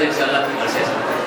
سے انشاءاللہ پھر گھر سے سنتے ہیں.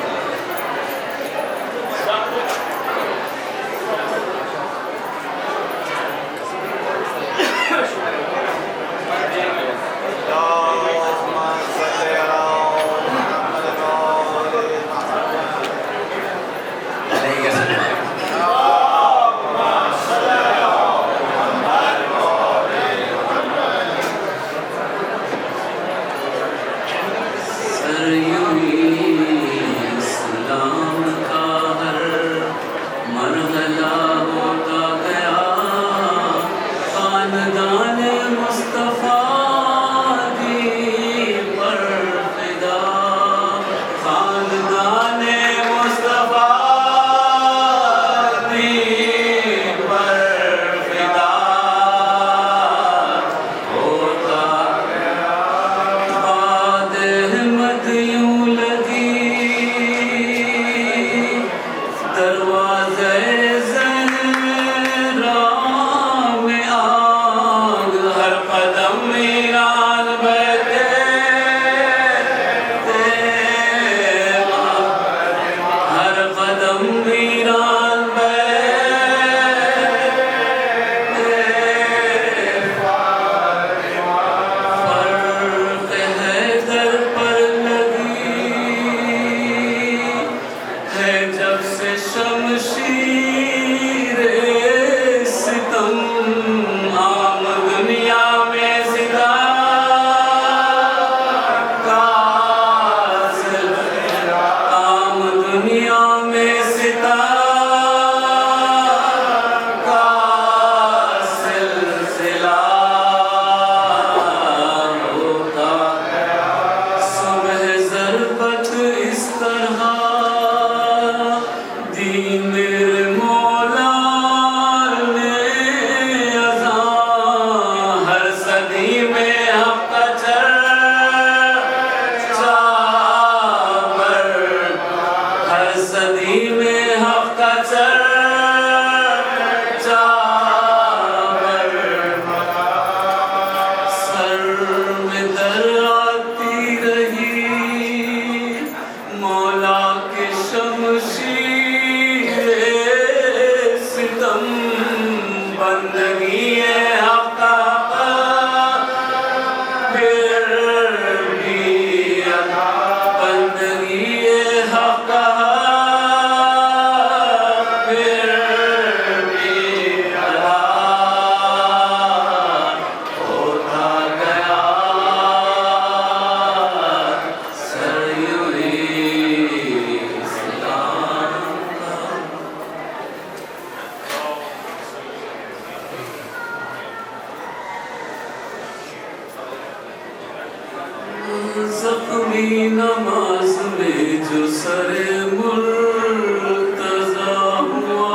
زخمی نماز میں جو سر مرتضی ہوا،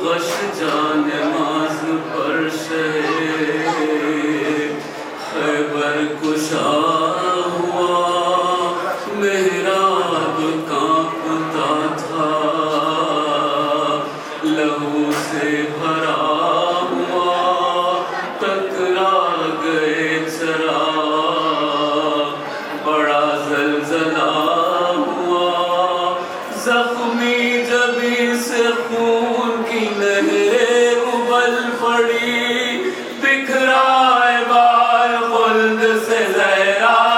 غش جان نماز پر شہ خیبر کشا ہوا، محراب کانپتا تھا لہو سے بھرا ہوا، ٹکرا گئے بڑا زلزلہ ہوا، زخمی جبیں سے خون کی نہریں ابل پڑی، بکھرائے بال خلد سے زہرا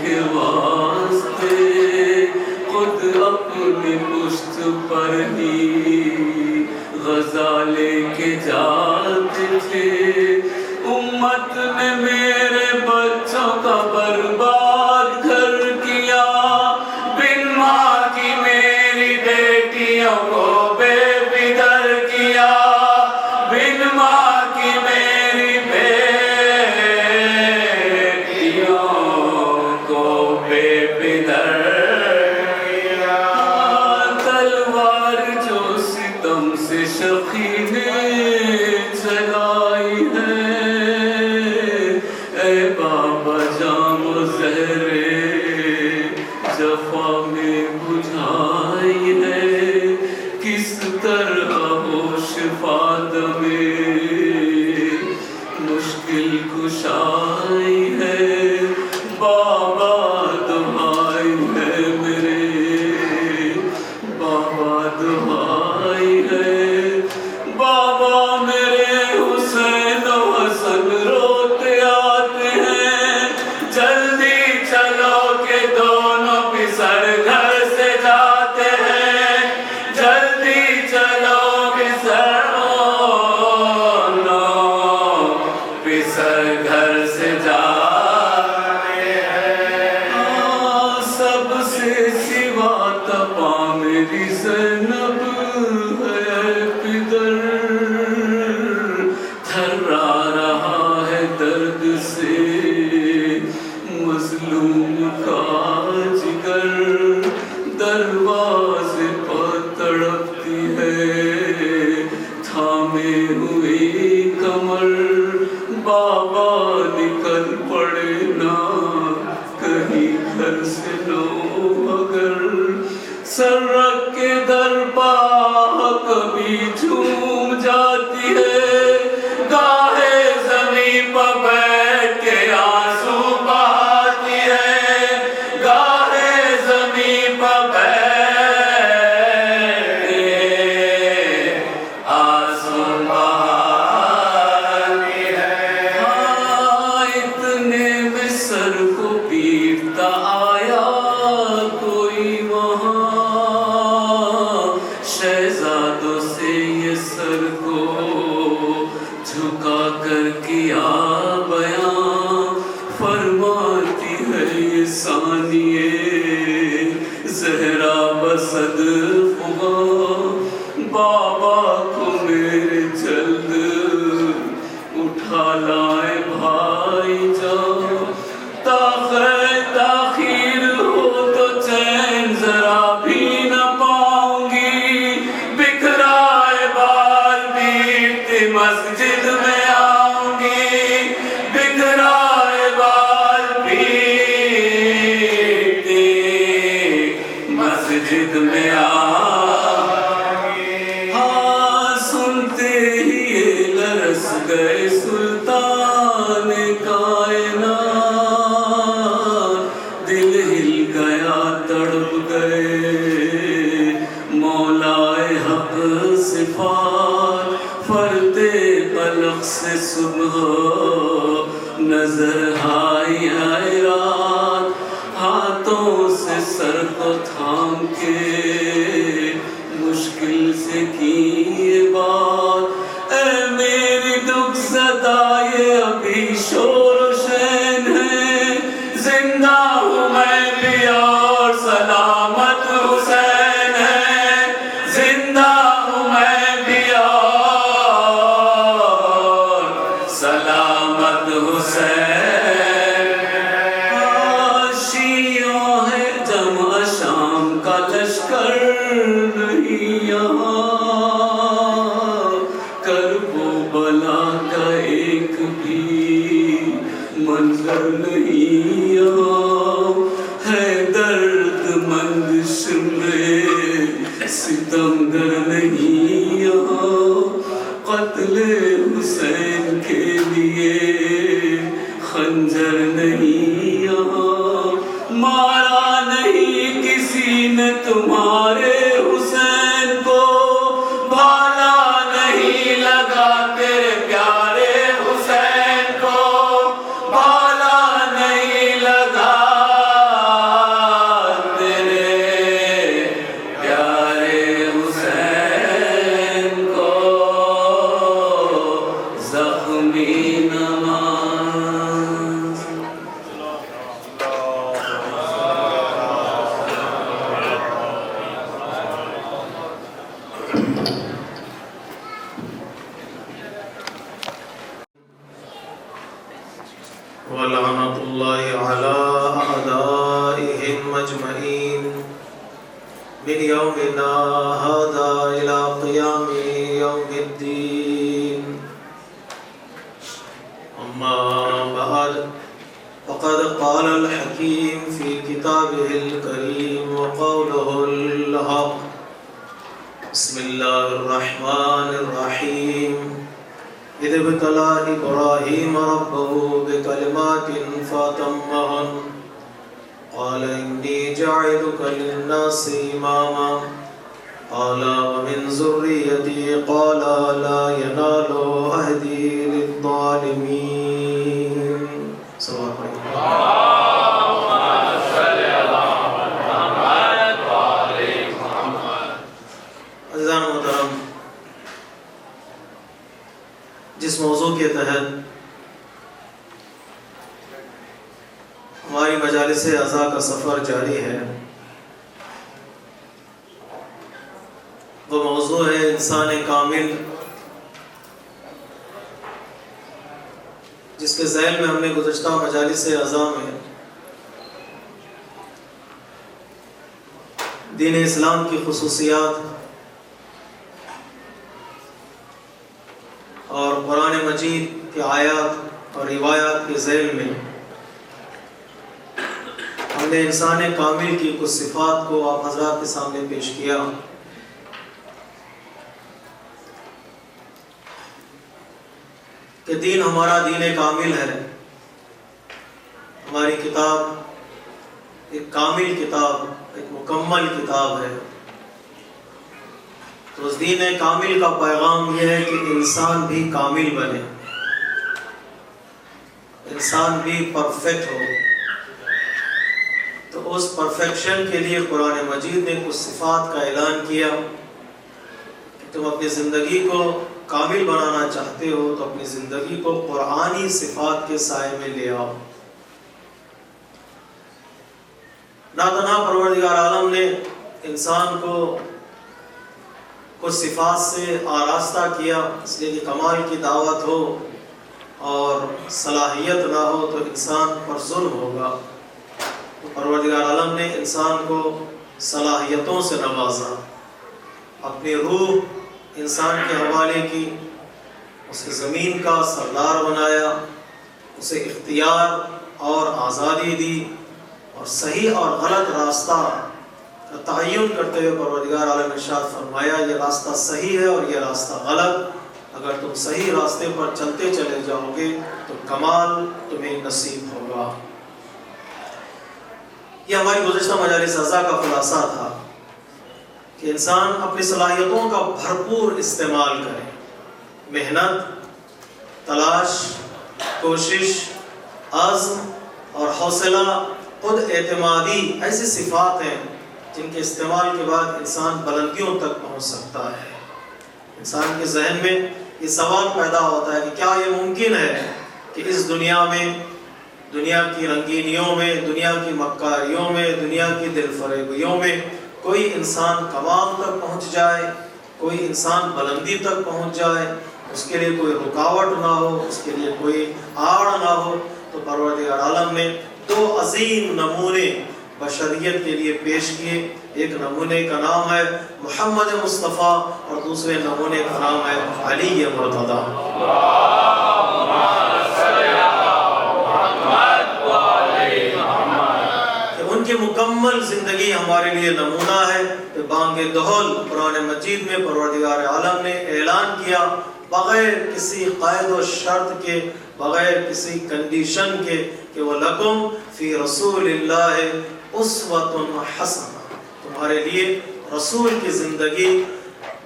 کے واسطے خود اپنی پشت پر ہی غزہ لے کے جاتے تھے. امت نے میرے بچوں کا برباد گھر کیا, بن ماں کی میری بیٹیوں کو بے پدر کیا, بن ماں کی میری بیٹیوں کو بے پدر کیا. تلوار جو ستم سے شقی نے چلائی ہے, اے بابا جام زہرے جفا میں بجھائی ہے. کس طرح ہو شفا میں مشکل کشائی ہے. بابا دعائی ہے میرے, بابا دعائی ہے. بابا میرے حسین و حسن روتے آتے ہیں, جلدی چلو کہ دونوں پسر گھر سے جاتے ہیں, جلدی چلو پسر گھر سے جاتے ہیں. سب سے سوا تپا میری زینب ہے پدر, تھرا رہا ہے درد سے مظلوم کا جگر. دروازے پر تڑپتی ہے تھامے ہوئی کمر. بابا نکل پڑے نا کہیں گھر سے لو مگر, سر رکھ کے در پا کبھی جھوم جاتی ہے, گاہے زمین پر بیٹھ کے آنسو بہاتی ہے, گاہے زمین پر بیٹھ کے آنسو بہاتی ہے. اتنے میں سر کو پیٹتا آیا کوئی وہاں, شہزادوں سے یہ سر کو جھکا کر کیا بیان. فرماتی ہے یہ ثانیے زہرا بسد فغا, بابا کو میرے جلد اٹھا لائے بھائی جان. تاخیر ہو تو چین ذرا بھی نہ پاؤں گی, بکھرائے بال پیٹتی مسجد میں آؤں گی, بکھرائے بال پیٹتی مسجد میں آؤں گی. ہاں سنتے ہی یہ لرس گئے سلطان کائنات, دل ہل گیا تڑپ گئے مولائے حق صفات. فرتے قلق سے صبح نظر آئی رات, ہاتھوں سے سر کو تھام کے مشکل سے کی یہ بات. اے میری دکھ زدہ یہ ابھی شور و شین ہے, زندہ ہوں میں بھی اور سلامت حسین ہے, زندہ ہوں میں بھی اور سلامت حسین. شیعہ ہے جمع شام کا لشکر نہیں یہاں, کربلا کا ایک بھی منظر نہیں یہاں. ہے درد مند شملے ستمگر نہیں یہاں, قتل حسین کے لیے خنجر نہیں یہاں. مارا نہیں کسی نے تمہارے حسین کو, بھالا نہیں لگا تیرے پیارے حسین کو, بھالا نہیں لگا من يومنا هذا إلى قيام يوم الدين. أما بعد فقد قال الحكيم في كتابه الكريم وقوله الحق. بسم الله الرحمن الرحيم. إذ ابتلى إبراهيم ربه بكلمات فأتمهن قال إني جاعلك للناس إماما قال ومن ذريتي قال لا ينال عهدي للظالمين. صلى الله عليه وسلم. جس موضوع کے تحت ہماری مجالس عزا کا سفر جاری ہے وہ موضوع ہے انسان کامل، جس کے ذیل میں ہم نے گزشتہ مجالس عزا میں دین اسلام کی خصوصیات اور قرآن مجید کی آیات اور روایات کے ذیل میں ہم نے انسان کامل کی کچھ صفات کو آپ حضرات کے سامنے پیش کیا. کہ دین ہمارا دین کامل ہے، ہماری کتاب ایک کامل کتاب، ایک مکمل کتاب ہے. تو اس دین کامل کا پیغام یہ ہے کہ انسان بھی کامل بنے، انسان بھی پرفیکٹ ہو. تو اس پرفیکشن کے لیے قرآن مجید نے کچھ صفات کا اعلان کیا کہ تم اپنی زندگی کو کامل بنانا چاہتے ہو تو اپنی زندگی کو قرآنی صفات کے سائے میں لے آؤ. نہ تنہا پروردگار عالم نے انسان کو کچھ صفات سے آراستہ کیا اس لیے کہ کمال کی دعوت ہو اور صلاحیت نہ ہو تو انسان پر ظلم ہوگا. تو پروردگار عالم نے انسان کو صلاحیتوں سے نوازا، اپنی روح انسان کے حوالے کی، اسے زمین کا سردار بنایا، اسے اختیار اور آزادی دی اور صحیح اور غلط راستہ کا تعین کرتے ہوئے پروردگار عالم نے ارشاد فرمایا یہ راستہ صحیح ہے اور یہ راستہ غلط. اگر تم صحیح راستے پر چلتے چلے جاؤ گے تو کمال تمہیں نصیب ہوگا. یہ ہماری گزشتہ مجالس عزا کا خلاصہ تھا کہ انسان اپنی صلاحیتوں کا بھرپور استعمال کرے. محنت، تلاش، کوشش، عزم اور حوصلہ، خود اعتمادی ایسی صفات ہیں جن کے استعمال کے بعد انسان بلندیوں تک پہنچ سکتا ہے. انسان کے ذہن میں یہ سوال پیدا ہوتا ہے کہ کیا یہ ممکن ہے کہ اس دنیا میں، دنیا کی رنگینیوں میں، دنیا کی مکاریوں میں، دنیا کی دل فریبیوں میں کوئی انسان کمال تک پہنچ جائے، کوئی انسان بلندی تک پہنچ جائے، اس کے لیے کوئی رکاوٹ نہ ہو، اس کے لیے کوئی آڑ نہ ہو. تو پروردگار عالم نے دو عظیم نمونے بشریت کے لیے پیش کیے. ایک نمونے کا نام ہے محمد مصطفیٰ اور دوسرے نمونے کا نام ہے علی مرتضیٰ. ان کی مکمل زندگی ہمارے لیے نمونہ ہے. بانگ دہل قرآن مجید میں پروردگار عالم نے اعلان کیا بغیر کسی قید و شرط کے، بغیر کسی کنڈیشن کے کہ وَلَكُمْ فِي رَسُولِ اللَّهِ أُسْوَةٌ حَسَنَةٌ. تمہارے لیے رسول کی زندگی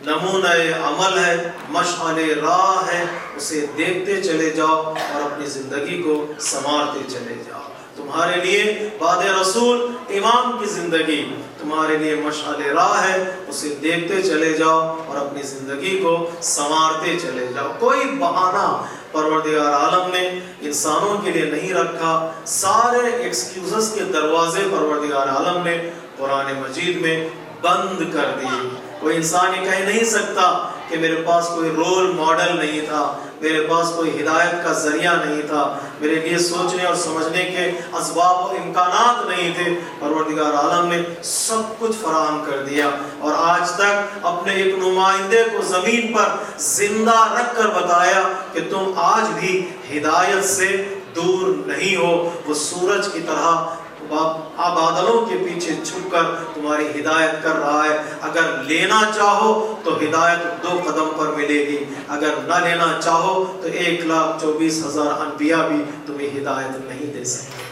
نمونہ عمل ہے، مشعل راہ ہے. اسے دیکھتے چلے جاؤ اور اپنی زندگی کو سنوارتے چلے جاؤ. تمہارے لیے بعد رسول امام کی زندگی تمہارے لیے مشعل راہ ہے. اسے دیکھتے چلے جاؤ اور اپنی زندگی کو سنوارتے چلے جاؤ. کوئی بہانہ پروردگار عالم نے انسانوں کے لیے نہیں رکھا. سارے ایکسکیوزز کے دروازے پروردگار عالم نے قرآن مجید میں بند کر دیے. کوئی انسان یہ کہہ نہیں سکتا کہ میرے پاس کوئی رول ماڈل نہیں تھا، میرے پاس کوئی ہدایت کا ذریعہ نہیں تھا، میرے لیے سوچنے اور سمجھنے کے اسباب و امکانات نہیں تھے، پروردگار عالم نے سب کچھ فراہم کر دیا، اور آج تک اپنے ایک نمائندے کو زمین پر زندہ رکھ کر بتایا کہ تم آج بھی ہدایت سے دور نہیں ہو۔ وہ سورج کی طرح بادلوں کے پیچھے چھپ کر تمہاری ہدایت کر رہا ہے۔ اگر لینا چاہو تو ہدایت 2 قدم پر ملے گی، اگر نہ لینا چاہو تو 1,24,000 انبیاء بھی تمہیں ہدایت نہیں دے سکتے۔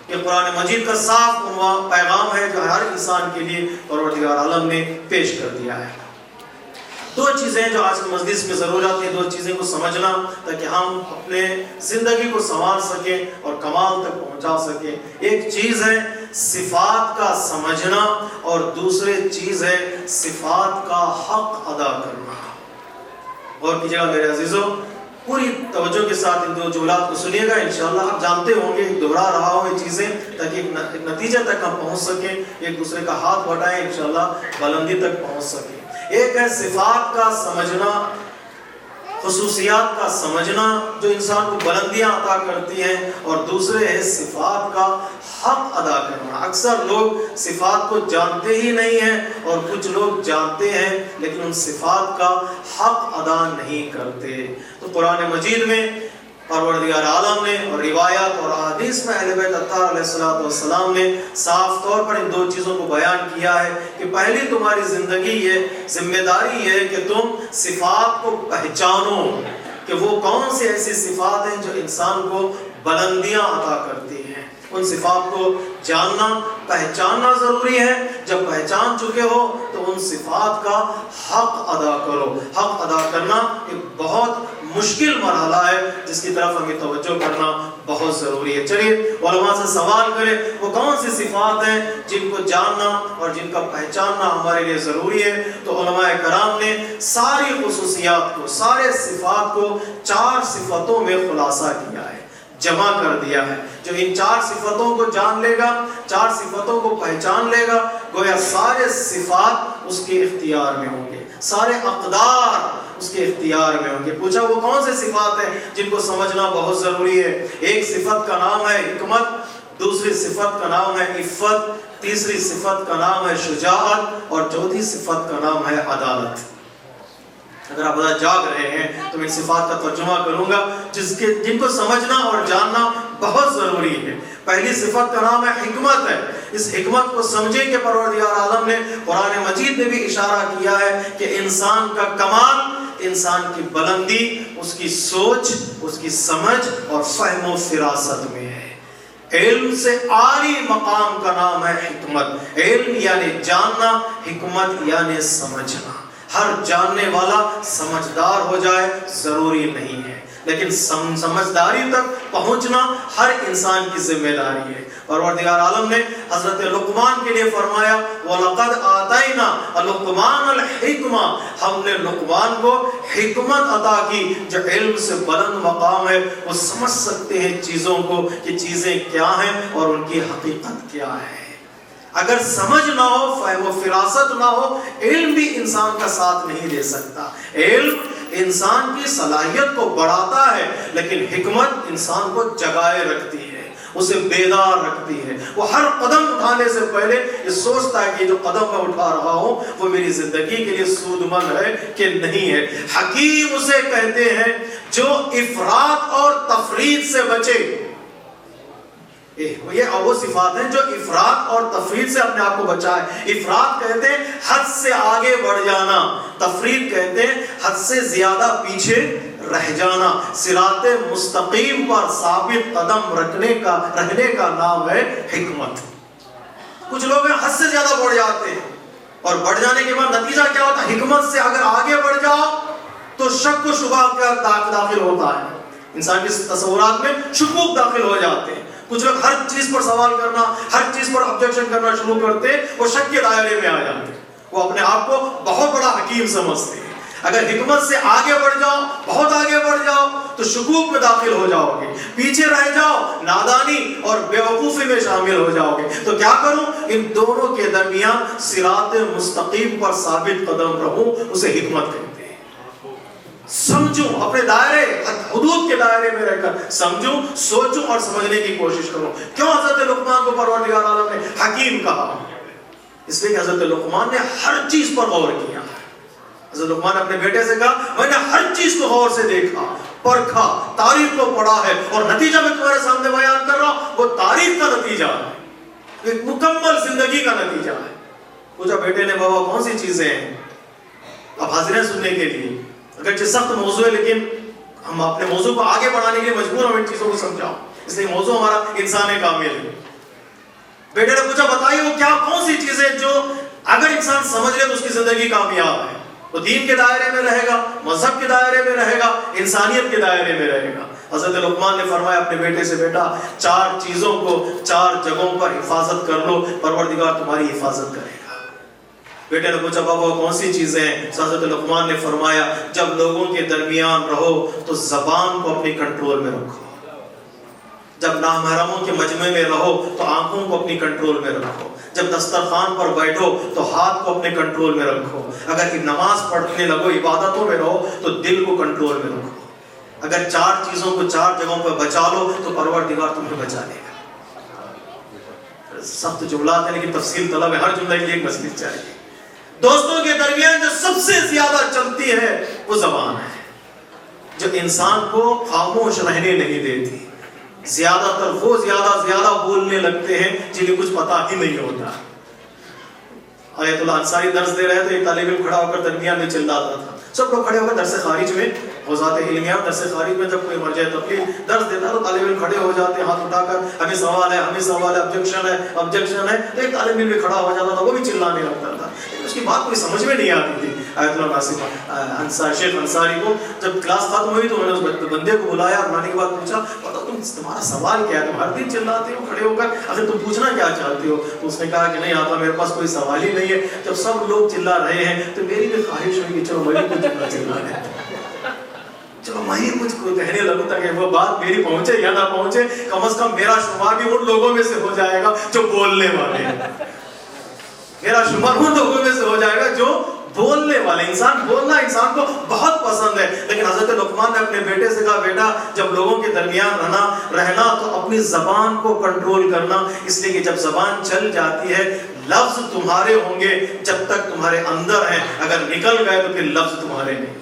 یہ قرآن مجید کا صاف پیغام ہے جو ہر انسان کے لیے پروردگار عالم نے پیش کر دیا ہے۔ 2 چیزیں جو آج کی مجلس میں ضرورت ہے، 2 چیزیں کو سمجھنا تاکہ ہم اپنے زندگی کو سنوار سکیں اور کمال تک پہنچا سکیں۔ ایک چیز ہے صفات کا سمجھنا، اور دوسری چیز ہے صفات کا حق ادا کرنا۔ اور کیجیے گا میرے عزیزوں، پوری توجہ کے ساتھ ان 2 جملات کو سنیے گا، انشاءاللہ آپ جانتے ہوں گے، دہرا رہا ہوں یہ چیزیں تاکہ ایک نتیجے تک ہم پہنچ سکیں، ایک دوسرے کا ہاتھ بٹائیں، انشاءاللہ بلندی تک پہنچ سکیں۔ ایک ہے صفات کا سمجھنا، خصوصیات کا سمجھنا جو انسان کو بلندیاں عطا کرتی ہیں، اور دوسرے ہے صفات کا حق ادا کرنا۔ اکثر لوگ صفات کو جانتے ہی نہیں ہیں، اور کچھ لوگ جانتے ہیں لیکن ان صفات کا حق ادا نہیں کرتے۔ تو قرآن مجید میں پروردگار عالم نے اور روایات اور احادیث میں اہل بیت اطہار علیہ السلام نے صاف طور پر ان 2 چیزوں کو بیان کیا ہے کہ پہلی تمہاری زندگی یہ ذمہ داری ہے کہ تم صفات کو پہچانو کہ وہ کون سی ایسی صفات ہیں جو انسان کو بلندیاں عطا کرتی ہیں۔ ان صفات کو جاننا، پہچاننا ضروری ہے۔ جب پہچان چکے ہو تو ان صفات کا حق ادا کرو۔ حق ادا کرنا ایک بہت مشکل مرحلہ ہے جس کی طرف ہمیں توجہ کرنا بہت ضروری ہے۔ چلیے علماء سے سوال کریں وہ کون سی صفات ہیں جن کو جاننا اور جن کا پہچاننا ہمارے لیے ضروری ہے۔ تو علماء کرام نے ساری خصوصیات کو، سارے صفات کو 4 صفتوں میں خلاصہ کیا ہے، جمع کر دیا ہے۔ جو ان 4 صفتوں کو جان لے گا، 4 صفتوں کو پہچان لے گا، گویا سارے صفات اس کے اختیار میں ہوں گے، سارے اقدار اس کے اختیار میں ہوں گے۔ پوچھا وہ کون سے صفات ہیں جن کو سمجھنا بہت ضروری ہے؟ ایک صفت کا نام ہے حکمت، دوسری صفت کا نام ہے عفت، تیسری صفت کا نام ہے شجاعت، اور چوتھی صفت کا نام ہے عدالت۔ اگر آپ جاگ رہے ہیں تو میں صفات کا ترجمہ کروں گا جن کو سمجھنا اور جاننا بہت ضروری ہے۔ پہلی صفت کا نام ہے حکمت ہے۔ اس حکمت کو سمجھیں کہ پروردگار عالم نے قرآن مجید میں بھی اشارہ کیا ہے کہ انسان کا کمال، انسان کی بلندی اس کی سوچ، اس کی سمجھ اور فہم و فراست میں ہے۔ علم سے عالی مقام کا نام ہے حکمت۔ علم یعنی جاننا، حکمت یعنی سمجھنا۔ ہر جاننے والا سمجھدار ہو جائے ضروری نہیں ہے، لیکن سمجھداری تک پہنچنا ہر انسان کی ذمہ داری ہے۔ پروردگار عالم نے حضرت لقمان کے لیے فرمایا وَلَقَدْ آتَيْنَا لُقْمَانَ الْحِكْمَةَ، ہم نے لقمان کو حکمت عطا کی۔ جو علم سے بلند مقام ہے وہ سمجھ سکتے ہیں چیزوں کو کہ چیزیں کیا ہیں اور ان کی حقیقت کیا ہے۔ اگر سمجھ نہ ہو، فہم و فراست نہ ہو، علم بھی انسان کا ساتھ نہیں دے سکتا۔ علم انسان کی صلاحیت کو بڑھاتا ہے، لیکن حکمت انسان کو جگائے رکھتی ہے، اسے بیدار رکھتی ہے۔ وہ ہر قدم اٹھانے سے پہلے یہ سوچتا ہے کہ جو قدم میں اٹھا رہا ہوں وہ میری زندگی کے لیے سود مند ہے کہ نہیں ہے۔ حکیم اسے کہتے ہیں جو افراط اور تفریط سے بچے۔ یہ وہ صفات ہیں جو افراط اور تفریط سے اپنے آپ کو بچائے۔ افراط کہتے ہیں حد سے آگے بڑھ جانا، تفریط کہتے ہیں حد سے زیادہ پیچھے رہ جانا۔ صراط مستقیم پر ثابت قدم رہنے کا نام ہے حکمت۔ کچھ لوگ حد سے زیادہ بڑھ جاتے ہیں، اور بڑھ جانے کے بعد نتیجہ کیا ہوتا ہے؟ حکمت سے اگر آگے بڑھ جاؤ تو شک و شبہ کا داخل ہوتا ہے، انسان کے تصورات میں شکوک داخل ہو جاتے ہیں۔ کچھ لوگ ہر چیز پر سوال کرنا، ہر چیز پر آبجیکشن کرنا شروع کرتے، وہ شک کے دائرے میں آ جاتے، وہ اپنے آپ کو بہت بڑا حکیم سمجھتے ہیں۔ اگر حکمت سے آگے بڑھ جاؤ، بہت آگے بڑھ جاؤ تو شکوک میں داخل ہو جاؤ گے، پیچھے رہ جاؤ نادانی اور بیوقوفی میں شامل ہو جاؤ گے۔ تو کیا کروں؟ ان دونوں کے درمیان صراط مستقیم پر ثابت قدم رہوں، اسے حکمت کہتے ہیں۔ سمجھوں، اپنے دائرے حدود کے دائرے میں رہ کر سمجھوں، سوچوں اور سمجھنے کی کوشش کروں۔ کیوں حضرت لقمان کو پروردگار عالم نے حکیم کہا؟ اس لیے کہ حضرت لقمان نے ہر چیز پر غور کیا۔ حضرت لقمان نے اپنے بیٹے سے کہا میں نے ہر چیز کو غور سے دیکھا، پرکھا، تاریخ کو پڑھا ہے، اور نتیجہ میں تمہارے سامنے بیان کر رہا ہوں، وہ تاریخ کا نتیجہ ہے، ایک مکمل زندگی کا نتیجہ ہے۔ پوچھا بیٹے نے بابا کون سی چیزیں ہیں؟ اب حاضر ہیں سننے کے لیے، اگرچہ سخت موضوع ہے لیکن ہم اپنے موضوع کو آگے بڑھانے کے لیے مجبور ہم ان چیزوں کو سمجھاؤں، اس لیے موضوع ہمارا انسان کامل ہے۔ بیٹے نے پوچھا بتائیے وہ کیا کون سی چیزیں جو اگر انسان سمجھ لے تو اس کی زندگی کامیاب ہے، وہ دین کے دائرے میں رہے گا، مذہب کے دائرے میں رہے گا، انسانیت کے دائرے میں رہے گا۔ حضرت لقمان نے فرمایا اپنے بیٹے سے بیٹا 4 چیزوں کو 4 جگہوں پر حفاظت کر لو، پروردگار تمہاری حفاظت کرے گا۔ بیٹے نے پوچھا بابا کون سی چیزیں ہیں؟ حضرت لقمان نے فرمایا جب لوگوں کے درمیان رہو تو زبان کو اپنی کنٹرول میں رکھو، جب نامحرموں کے مجمع میں رہو تو آنکھوں کو اپنی کنٹرول میں رکھو، جب دسترخوان پر بیٹھو تو ہاتھ کو اپنے کنٹرول میں رکھو، اگر نماز پڑھنے لگو عبادتوں میں رہو تو دل کو کنٹرول میں رکھو۔ اگر 4 چیزوں کو 4 جگہوں پر بچا لو تو پروردگار تمہیں بچا لے گا۔ سخت جملات ہیں لیکن تفصیل طلب ہے، ہر جملے کے لیے ایک مضمون چاہیے۔ دوستوں کے درمیان جو سب سے زیادہ چلتی ہے وہ زبان ہے، جو انسان کو خاموش رہنے نہیں دیتی۔ زیادہ تر وہ زیادہ بولنے لگتے ہیں جنہیں کچھ پتا ہی نہیں ہوتا۔ آیت اللہ انصاری درس دے رہے تھے، ایک طالب علم کھڑا ہو کر درمیان میں چلاتا تھا، سب لوگ کھڑے ہو کر درس خارج میں حوزات علمیہ درس خارج میں جب کوئی مرجع تبلیغ درس دیتا تو طالب علم کھڑے ہو جاتے ہاتھ اٹھا کر ہمیں سوال ہے آبجیکشن ہے، تو ایک طالب علم بھی کھڑا ہو جاتا تھا، وہ بھی چلانے لگتا تھا، اس کی بات کوئی سمجھ میں نہیں آتی تھی۔ آیت اللہ ناصر شیخ انصاری کو جب کلاس ختم ہوئی تو انہوں نے اس بندے کو بلایا اور لانے کے بعد پوچھا بتاؤ تمہارا سوال کیا ہے، تم ہر دن چلاتے ہو کھڑے ہو کر، اگر تم پوچھنا کیا چاہتے ہو؟ تو اس نے کہا کہ نہیں آقا میرے پاس کوئی سوال ہی نہیں ہے، جب سب لوگ چلا رہے ہیں تو میری بھی خواہش ہوئی کہ چلو میں بھی کچھ چلا رہے چلو میں ہی کچھ کہنے لگوں تاکہ وہ بات میری پہنچے یا نہ پہنچے، کم از کم میرا شمار بھی ان لوگوں میں سے ہو جائے گا جو بولنے والے ہیں، میرا شمار ان لوگوں میں سے ہو جائے گا جو بولنے والے۔ بولنا انسان کو بہت پسند ہے، لیکن حضرت لقمان نے اپنے بیٹے سے کہا بیٹا جب لوگوں کے درمیان رہنا تو اپنی زبان کو کنٹرول کرنا، اس لیے کہ جب زبان چل جاتی ہے لفظ تمہارے ہوں گے جب تک تمہارے اندر ہیں، اگر نکل گئے تو پھر لفظ تمہارے نہیں۔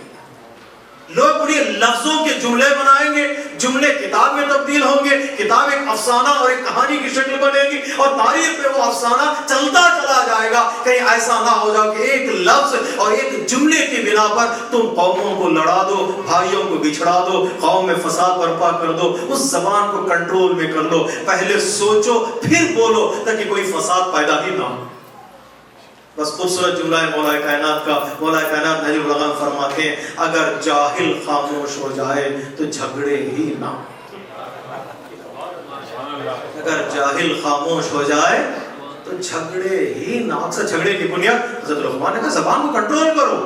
لوگ انہیں لفظوں کے جملے بنائیں گے، جملے کتاب میں تبدیل ہوں گے، کتاب ایک افسانہ اور ایک کہانی کی شکل بنے گی اور تاریخ میں وہ افسانہ چلتا چلا جائے گا۔ کہیں ایسا نہ ہو جائے کہ ایک لفظ اور ایک جملے کی بنا پر تم قوموں کو لڑا دو، بھائیوں کو بچھڑا دو، قوم میں فساد برپا کر دو۔ اس زبان کو کنٹرول میں کر لو، پہلے سوچو پھر بولو تاکہ کوئی فساد پیدا ہی نہ ہو۔ بس خوبصورت جملہ ہے مولا کائنات کا۔ مولا کائنات نہج البلاغہ فرماتے ہیں اگر جاہل خاموش ہو جائے تو جھگڑے ہی نہ ہو، اگر جاہل خاموش ہو جائے تو جھگڑے ہی نہ۔ اکثر جھگڑے کی بنیاد حضرت لقمان نے کہا زبان کو کنٹرول کرو۔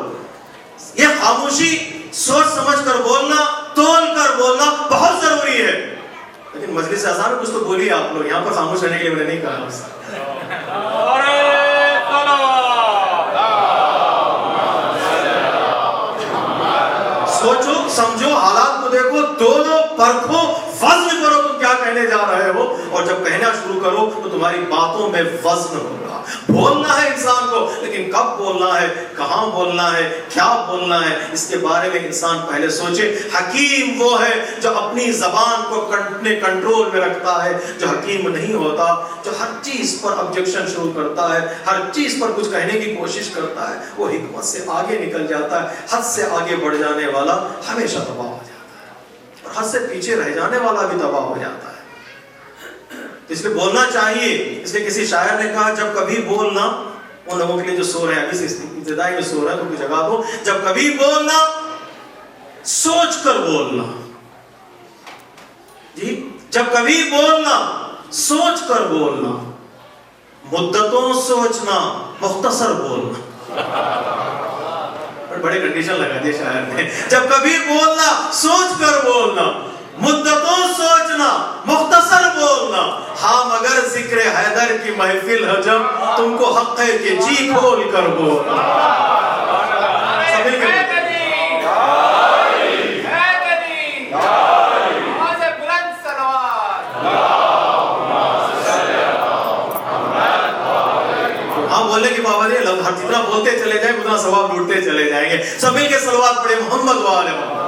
یہ خاموشی سوچ سمجھ کر بولنا، تول کر بولنا بہت ضروری ہے، لیکن مجلس اذان میں کچھ تو بولیے آپ لوگ، یہاں پر خاموش رہنے کے لیے میں نے نہیں کہا۔ سوچو سمجھو، حالات کو دیکھو، تولو پرکھو، وزن کرو تم کیا کہنے جا رہے ہو، اور جب کہنا شروع کرو تو تمہاری باتوں میں وزن ہوگا۔ بولنا ہے انسان کو، لیکن کب بولنا ہے، کہاں بولنا ہے، کیا بولنا ہے، اس کے بارے میں انسان پہلے سوچے۔ حکیم وہ ہے جو اپنی زبان کو اپنے کنٹرول میں رکھتا ہے، جو حکیم نہیں ہوتا، جو ہر چیز پر آبجیکشن شروع کرتا ہے، ہر چیز پر کچھ کہنے کی کوشش کرتا ہے، وہ حکمت سے آگے نکل جاتا ہے۔ حد سے آگے بڑھ جانے والا ہمیشہ تباہ ہو جاتا ہے، اور حد سے پیچھے رہ جانے والا بھی تباہ ہو جاتا ہے۔ اس لیے بولنا چاہیے۔ اس لیے کسی شاعر نے کہا جب کبھی بولنا، ان لوگوں کے لیے جو سو رہے ہیں ابھی سے ابتدائی میں سو رہے ہیں تو کوئی جگہ دو، جب کبھی بولنا سوچ کر بولنا، جی جب کبھی بولنا سوچ کر بولنا، مدتوں سوچنا مختصر بولنا۔ بڑے کنڈیشن لگا دیے شاعر نے، جب کبھی بولنا سوچ کر بولنا، مدتوں سوچنا مختصر بولنا، ہاں مگر ذکر حیدر کی محفل ہے جب تم کو حق ہے کہ جی کھول کر بولنا۔ بولنے کی پابندی ہے، جتنا بولتے چلے جائیں اتنا ثواب لوٹتے چلے جائیں گے. سب مل کے صلوات پڑھے محمد و آل محمد.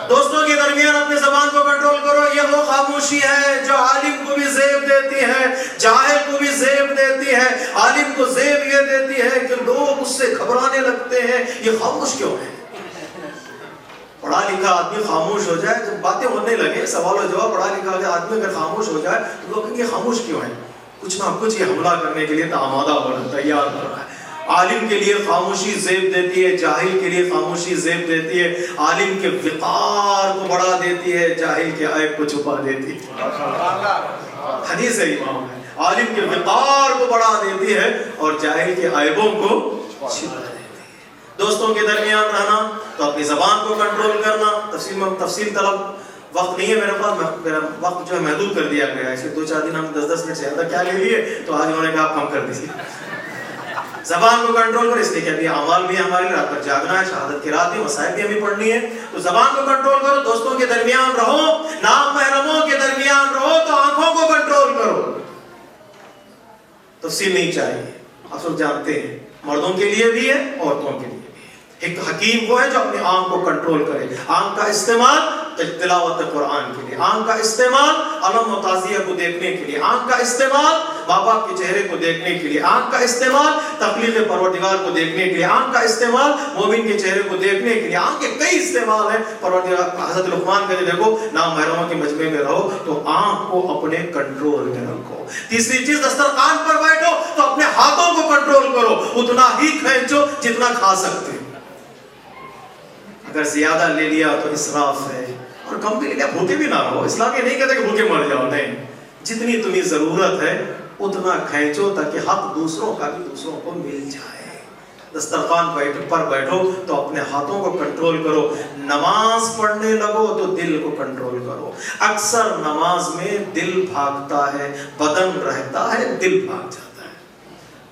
دوستوں کے درمیان اپنی زبان کو کنٹرول کرو. یہ وہ خاموشی ہے جو عالم کو بھی زیب دیتی ہے، جاہل کو بھی زیب دیتی ہے. عالم کو زیب یہ دیتی ہے کہ لوگ اس سے گھبرانے لگتے ہیں. یہ خاموش کیوں ہے؟ پڑھا لکھا آدمی خاموش ہو جائے، جب باتیں ہونے لگے سوال و جواب، پڑھا لکھا آدمی اگر خاموش ہو جائے تو لوگ کہیں یہ خاموش کیوں ہے؟ کچھ نہ کچھ یہ حملہ کرنے کے لیے آمادہ ہو رہا ہے، تیار ہو رہا ہے. عالم کے لیے خاموشی زیب دیتی ہے، جاہل کے لیے خاموشی زیب دیتی ہے. عالم کے وقار کو بڑھا دیتی ہے، جاہل کے عیب کو چھپا دیتی ہے. حدیث امام ہے، عالم کے وقار کو بڑھا دیتی ہے اور جاہل کے عیبوں کو چھپا دیتی ہے. دوستوں کے درمیان رہنا تو اپنی زبان کو کنٹرول کرنا. تفصیل طلب وقت نہیں ہے میرے پاس، میرا وقت جو ہے محدود کر دیا گیا ہے. اس لیے 2-4 دن ہم 10-10 منٹ سے زیادہ کیا لے لیے تو آج انہوں نے کہا کم کر دیجیے. زبان کو کنٹرول کرو، اس لیے کہ ابھی اعمال بھی ہمارے رات پر جاگنا ہے، شہادت کی رات ہے، مسائل بھی ہمیں پڑھنی ہے. تو زبان کو کنٹرول کرو، دوستوں کے درمیان رہو، نام محرموں کے درمیان رہو تو آنکھوں کو کنٹرول کرو. تفصیل نہیں چاہیے، آپ سب جانتے ہیں مردوں کے لیے بھی ہے عورتوں کے لیے بھی ہے. ایک حکیم وہ ہے جو اپنی آنکھ کو کنٹرول کرے. آنکھ کا استعمال تلاوت قرآن کے لیے، آنکھ کا استعمال علم و تعزیہ کو دیکھنے کے لیے، آنکھ کا استعمال ماں باپ کے چہرے کو دیکھنے کے لیے، آنکھ کا استعمال تخلیق پروردگار کو دیکھنے کے لیے، آنکھ کا استعمال مومن کے چہرے کو دیکھنے کے لیے. آنکھ کے کئی استعمال ہیں. پروردگار حضرت لقمان کہتے دیکھو نامحرموں کے مجمع میں رہو تو آنکھ کو اپنے کنٹرول میں رکھو. تیسری چیز، دسترخوان پر بیٹھو تو اپنے ہاتھوں کو کنٹرول کرو، اتنا ہی کھینچو جتنا کھا سکتے. اگر زیادہ لے لیا تو اسراف ہے، اور کم بھی لے لیا بھوکے بھی نہ رہو. اسلام یہ نہیں کہتا کہ بھوکے مر جاؤ، نہیں، جتنی تمہیں ضرورت ہے اتنا کھینچو تاکہ حق دوسروں کا بھی دوسروں کو مل جائے. دسترخوان پر بیٹھو تو اپنے ہاتھوں کو کنٹرول کرو. نماز پڑھنے لگو تو دل کو کنٹرول کرو. اکثر نماز میں دل بھاگتا ہے، بدن رہتا ہے، دل بھاگ جاتا ہے.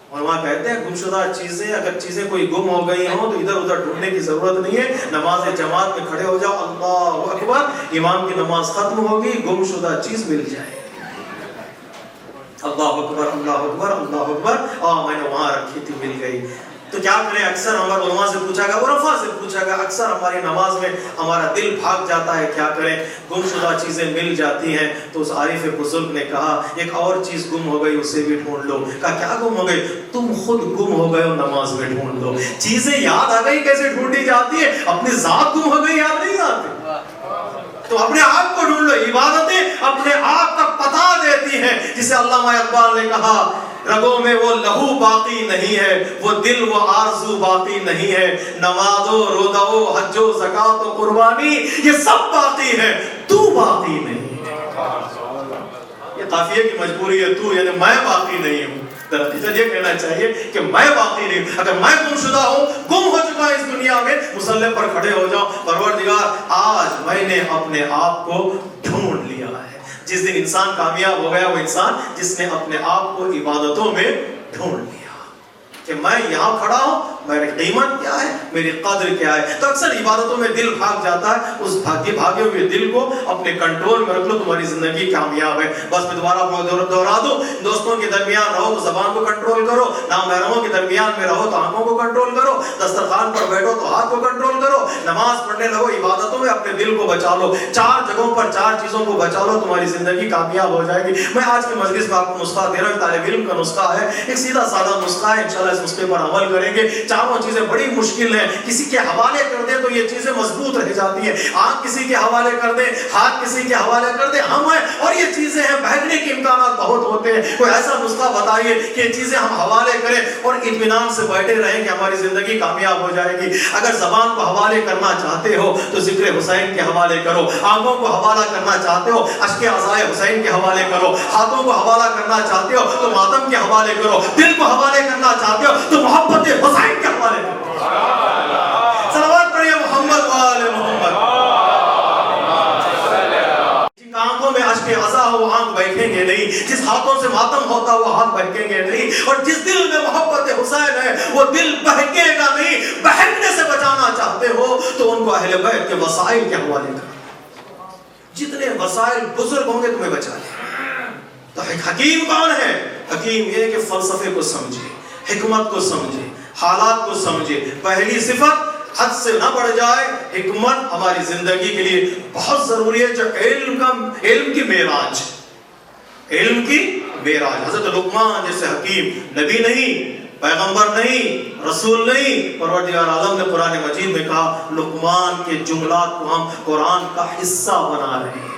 اور وہاں کہتے ہیں گمشدہ چیزیں، اگر چیزیں کوئی گم ہو گئی ہوں تو ادھر ادھر ڈھونڈنے کی ضرورت نہیں ہے. نماز جماعت میں کھڑے ہو جاؤ، اللہ اکبر، امام کی نماز ختم ہوگی، گمشدہ چیز مل جائے. اللہ اکبر اللہ اکبر اللہ اکبر، میں نے وہاں رکھی تھی، مل گئی. تو کیا کریں؟ اکثر ہمارے علماء سے پوچھا گیا، عرفاء سے پوچھا گیا، اکثر ہماری نماز میں ہمارا دل بھاگ جاتا ہے، کیا کریں؟ گمشدہ چیزیں مل جاتی ہیں. تو اس عارف بزرگ نے کہا ایک اور چیز گم ہو گئی، اسے بھی ڈھونڈ لو. کہا کیا گم ہو گئی؟ تم خود گم ہو گئے ہو، نماز میں ڈھونڈ لو. چیزیں یاد آ گئی کیسے ڈھونڈی جاتی ہے؟ اپنی ذات گم ہو گئی یاد نہیں آتی تو اپنے آپ کو ڈھونڈ لو. عبادتیں اپنے آپ کا پتہ دیتی ہیں. جسے علامہ اقبال نے کہا رگوں میں وہ لہو باقی نہیں ہے، وہ دل و آرزو باقی نہیں ہے، نماز و روزہ و حج و زکات و قربانی یہ سب باقی ہے، تو باقی نہیں ہے. یہ قافیے کی مجبوری ہے، تو یعنی میں باقی نہیں ہوں. درحقیقت یہ کہنا چاہیے کہ میں باقی نہیں ہوں. اگر میں گمشدہ ہوں، گم ہو چکا اس دنیا میں، مصلی پر کھڑے ہو جاؤ، پروردگار آج میں نے اپنے آپ کو ڈھونڈ لیا ہے. جس دن انسان کامیاب ہو گیا وہ انسان جس نے اپنے آپ کو عبادتوں میں ڈھونڈ لیا کہ میں یہاں کھڑا ہوں، میری قیمت کیا ہے، میری قدر کیا ہے. تو اکثر عبادتوں میں دل بھاگ جاتا ہے. اس بھاگے ہوئے دل کو اپنے کنٹرول میں رکھ لو، تمہاری زندگی کامیاب ہے. بس میں دوبارہ دوہرا دوں، دوستوں کے درمیان رہو تو زبان کو کنٹرول کرو، نامحرموں کے درمیان میں رہو تو آنکھوں کو کنٹرول کرو، دسترخوان پر بیٹھو تو ہاتھ کو کنٹرول کرو، نماز پڑھنے لگو، عبادتوں میں اپنے دل کو بچا لو. 4 جگہوں پر 4 چیزوں کو بچا لو، تمہاری زندگی کامیاب ہو جائے گی. میں آج کی مجلس میں آپ کو نسخہ دے رہا ہوں، طالب علم کا نسخہ ہے، ایک سیدھا سادہ نسخہ ہے. انشاءاللہ اس نسخے پر عمل کریں گے. 4 چیزیں بڑی مشکل ہیں، کسی کے حوالے کر دیں تو یہ چیزیں مضبوط رہ جاتی ہیں. آنکھ کسی کے حوالے کر دیں، ہاتھ کسی کے حوالے کر دیں، ہم ہیں اور یہ چیزیں ہیں، بہکنے کے امکانات بہت ہوتے ہیں. کوئی ایسا نسخہ بتائیے کہ یہ چیزیں ہم حوالے کریں اور اطمینان سے بیٹھے رہیں کہ ہماری زندگی کامیاب ہو جائے گی. اگر زبان کو حوالے کرنا چاہتے ہو تو ذکر حسین کے حوالے کرو، آنکھوں کو حوالہ کرنا چاہتے ہو اشک عزائے حسین کے حوالے کرو، ہاتھوں کو حوالہ کرنا چاہتے ہو تو ماتم کے حوالے کرو، دل کو حوالے کرنا چاہتے ہو تو محبت حسین کے حوالے کرو. صلوات پڑھیے محمد و آل محمد. جن آنکھوں میں اشک عزا ہو وہ آنکھ بہکیں گے نہیں، جس ہاتھوں سے ماتم ہوتا وہ ہاتھ بہکیں گے نہیں، اور جس دل میں محبت حسین ہے وہ دل بہکے گا نہیں. بہکنے سے بچانا چاہتے ہو تو ان کو اہل بیت کے وسائل کے حوالے کرو. جتنے وسائل بزرگ ہوں گے تمہیں بچا لیں۔ تو حکیم کون ہے؟ حکیم یہ کہ فلسفے کو سمجھے، حکمت کو سمجھے، حالات کو سمجھے۔ پہلی صفت حد سے نہ بڑھ جائے۔ حکمت ہماری زندگی کے لیے بہت ضروری ہے، جو علم کی معراج، علم کی معراج۔ حضرت لقمان جیسے حکیم نبی نہیں، پیغمبر نہیں، رسول نہیں، پروردگار عالم نے قرآن مجید میں کہا لقمان کے جملات کو ہم قرآن کا حصہ بنا رہے ہیں۔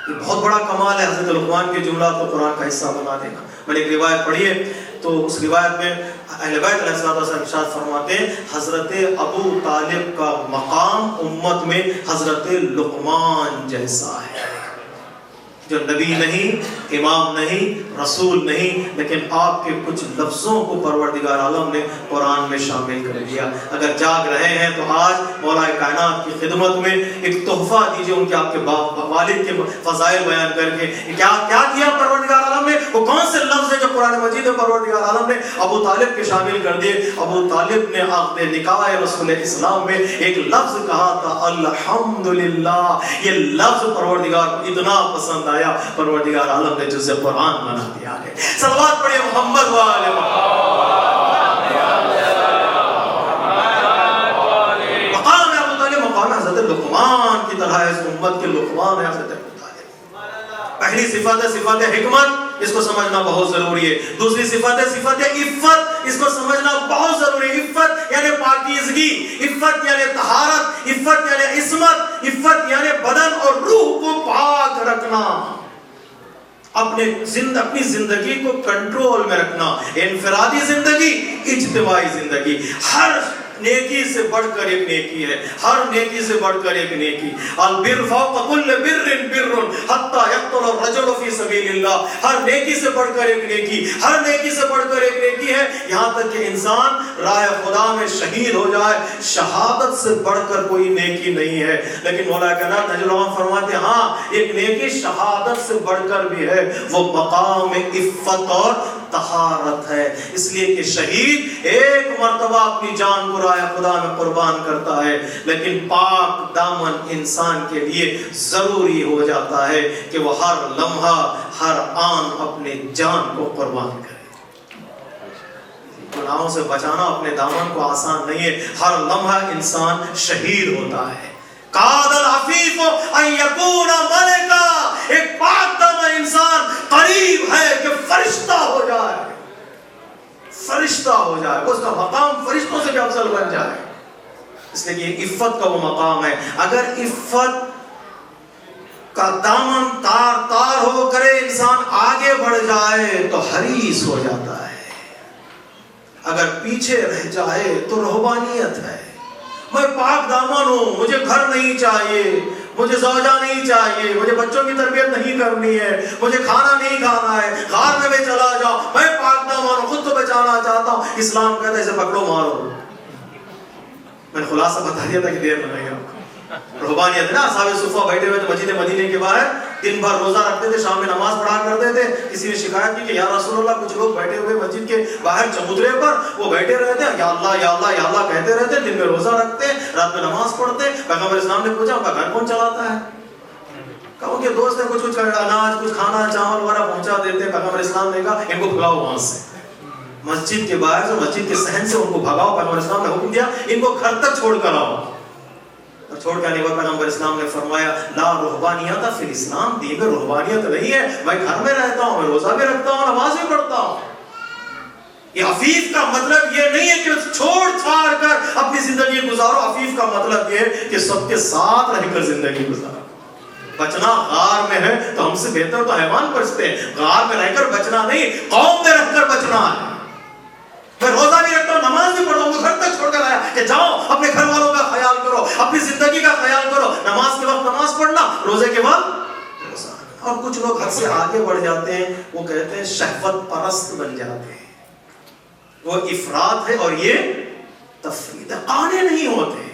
یہ بہت بڑا کمال ہے حضرت لقمان کے جملات کو قرآن کا حصہ بنا دینا۔ میں نے ایک روایت پڑھی ہے، تو اس روایت میں اہل بیت علیہ الصلوۃ والسلام ارشاد فرماتے ہیں حضرت ابو طالب کا مقام امت میں حضرت لقمان جیسا ہے، جو نبی نہیں، امام نہیں، رسول نہیں، لیکن آپ کے کچھ لفظوں کو پروردگار عالم نے قرآن میں شامل کر دیا۔ اگر جاگ رہے ہیں تو آج مولا کائنات کی خدمت میں ایک تحفہ دیجئے، ان کے آپ کے والد کے فضائل بیان کر کے کیا کیا پروردگار عالم نے، وہ کون سے لفظ ہیں جو قرآن مجید میں پروردگار عالم نے ابو طالب کے شامل کر دیے۔ ابو طالب نے عقد نکاح رسول اسلام میں ایک لفظ کہا تھا الحمدللہ، یہ لفظ پروردگار کو اتنا پسند آیا، پروردگار عالم نے جزء قرآن بنا دیا ہے۔ صلوات پڑھیں محمد والے مقام ابو طالب مقام حضرت لقمان کی طرح ہے، اس امت کے لقمان ہے حضرت ابو طالب۔ پہلی صفت ہے صفت حکمت، اس کو سمجھنا بہت ضروری ہے۔ دوسری صفت ہے صفت عفت، اس کو سمجھنا بہت ضروری ہے۔ عفت یعنی پاکیزگی، عفت یعنی طہارت، عفت یعنی عصمت، عفت یعنی بدن اور روح کو پاک رکھنا، اپنی زندگی کو کنٹرول میں رکھنا۔ انفرادی زندگی، اجتماعی زندگی، ہر نیکی سے بڑھ کر ایک نیکی ہے، ہر نیکی سے بڑھ کر ایک نیکی۔ البر فوق کل بر بر حتی یقتل الرجل فی سبیل اللہ، ہر نیکی سے بڑھ کر ایک نیکی، ہر نیکی سے بڑھ کر ایک نیکی ہے، یہاں تک کہ انسان راہ خدا میں شہید ہو جائے، شہادت سے بڑھ کر کوئی نیکی نہیں ہے۔ لیکن مولا کائنات نجل العام فرماتے ہیں ہاں ایک نیکی شہادت سے بڑھ کر بھی ہے، وہ مقام عفت اور طہارت ہے۔ اس لیے کہ شہید ایک مرتبہ اپنی جان کو راہ خدا میں قربان کرتا ہے، لیکن پاک دامن انسان کے لیے ضروری ہو جاتا ہے کہ وہ ہر لمحہ ہر آن اپنے جان کو قربان کرے۔ گناہوں سے بچانا اپنے دامن کو آسان نہیں ہے، ہر لمحہ انسان شہید ہوتا ہے۔ قاد العفیف ان یکون ملکا، ایک پاک دامن انسان قریب ہے کہ فرشتہ ہو جائے، فرشتہ ہو جائے، اس کا مقام فرشتوں سے بھی افضل بن جائے۔ اس لیے یہ عفت کا وہ مقام ہے۔ اگر عفت کا دامن تار تار ہو کرے انسان آگے بڑھ جائے تو حریص ہو جاتا ہے، اگر پیچھے رہ جائے تو رہبانیت ہے۔ میں پاک دامن ہوں، مجھے گھر نہیں چاہیے، مجھے زوجہ نہیں چاہیے، مجھے بچوں کی تربیت نہیں کرنی ہے، مجھے کھانا نہیں کھانا ہے، غار میں چلا جاؤ، میں پاک دامن ہوں، خود تو بچانا چاہتا ہوں۔ اسلام کہتا ہے اسے پکڑو مارو۔ میں نے خلاصہ بتا دیا تھا کہ دیر میں نہیں آپ رہبانیت ہے نا۔ اصحاب صفہ بیٹھے ہوئے تھے مسجد مدینے کے باہر، دن بھر روزہ رکھتے تھے، شام میں نماز پڑھا کرتے تھے۔ کسی نے شکایت کی کہ یا رسول اللہ کچھ لوگ بیٹھے ہوئے مسجد کے باہر چبوترے پر وہ بیٹھے رہتے ہیں، یا اللہ یا اللہ یا اللہ کہتے رہتے ہیں، دن میں روزہ رکھتے ہیں، رات میں نماز پڑھتے ہیں۔ پیغمبر اسلام نے پوچھا آپ کا گھر کون چلاتا ہے؟ کہا ان کے دوست نے کچھ اناج کچھ کھانا چاول وغیرہ پہنچا دیتے ہیں۔ پیغمبر اسلام نے کہا ان کو بھگاؤ وہاں سے، مسجد کے باہر سے، مسجد کے صحن سے ان کو بھگاؤ۔ پیغمبر اسلام نے حکم دیا ان کو گھر تک چھوڑ کر آؤ۔ اور چھوڑ کے آنے پر پیغمبر اسلام نے فرمایا لا رہبانیت فی الاسلام، دین میں رہبانیت نہیں ہے، میں گھر میں رہتا ہوں، میں روزہ بھی رکھتا ہوں، نماز بھی پڑھتا ہوں۔ یہ عفیف کا مطلب یہ نہیں ہے کہ چھوڑ چھاڑ کر اپنی زندگی گزارو، عفیف کا مطلب یہ ہے کہ سب کے ساتھ رہ کر زندگی گزارو۔ بچنا غار میں ہے تو ہم سے بہتر تو حیوان بچتے ہیں، غار میں رہ کر بچنا نہیں، قوم میں رہ کر بچنا ہے۔ میں روزہ بھی رکھتا ہوں، نماز بھی پڑھتا ہوں، گھر تک چھوڑ کر آیا کہ جاؤ اپنے گھر والوں کا خیال کرو، اپنی زندگی کا خیال کرو، نماز کے وقت نماز پڑھنا، روزے کے وقت روزہ۔ اور کچھ لوگ حد سے آگے بڑھ جاتے ہیں، وہ کہتے ہیں شہوت پرست بن جاتے ہیں، وہ افراط ہے اور یہ تفرید ہے، قانے نہیں ہوتے،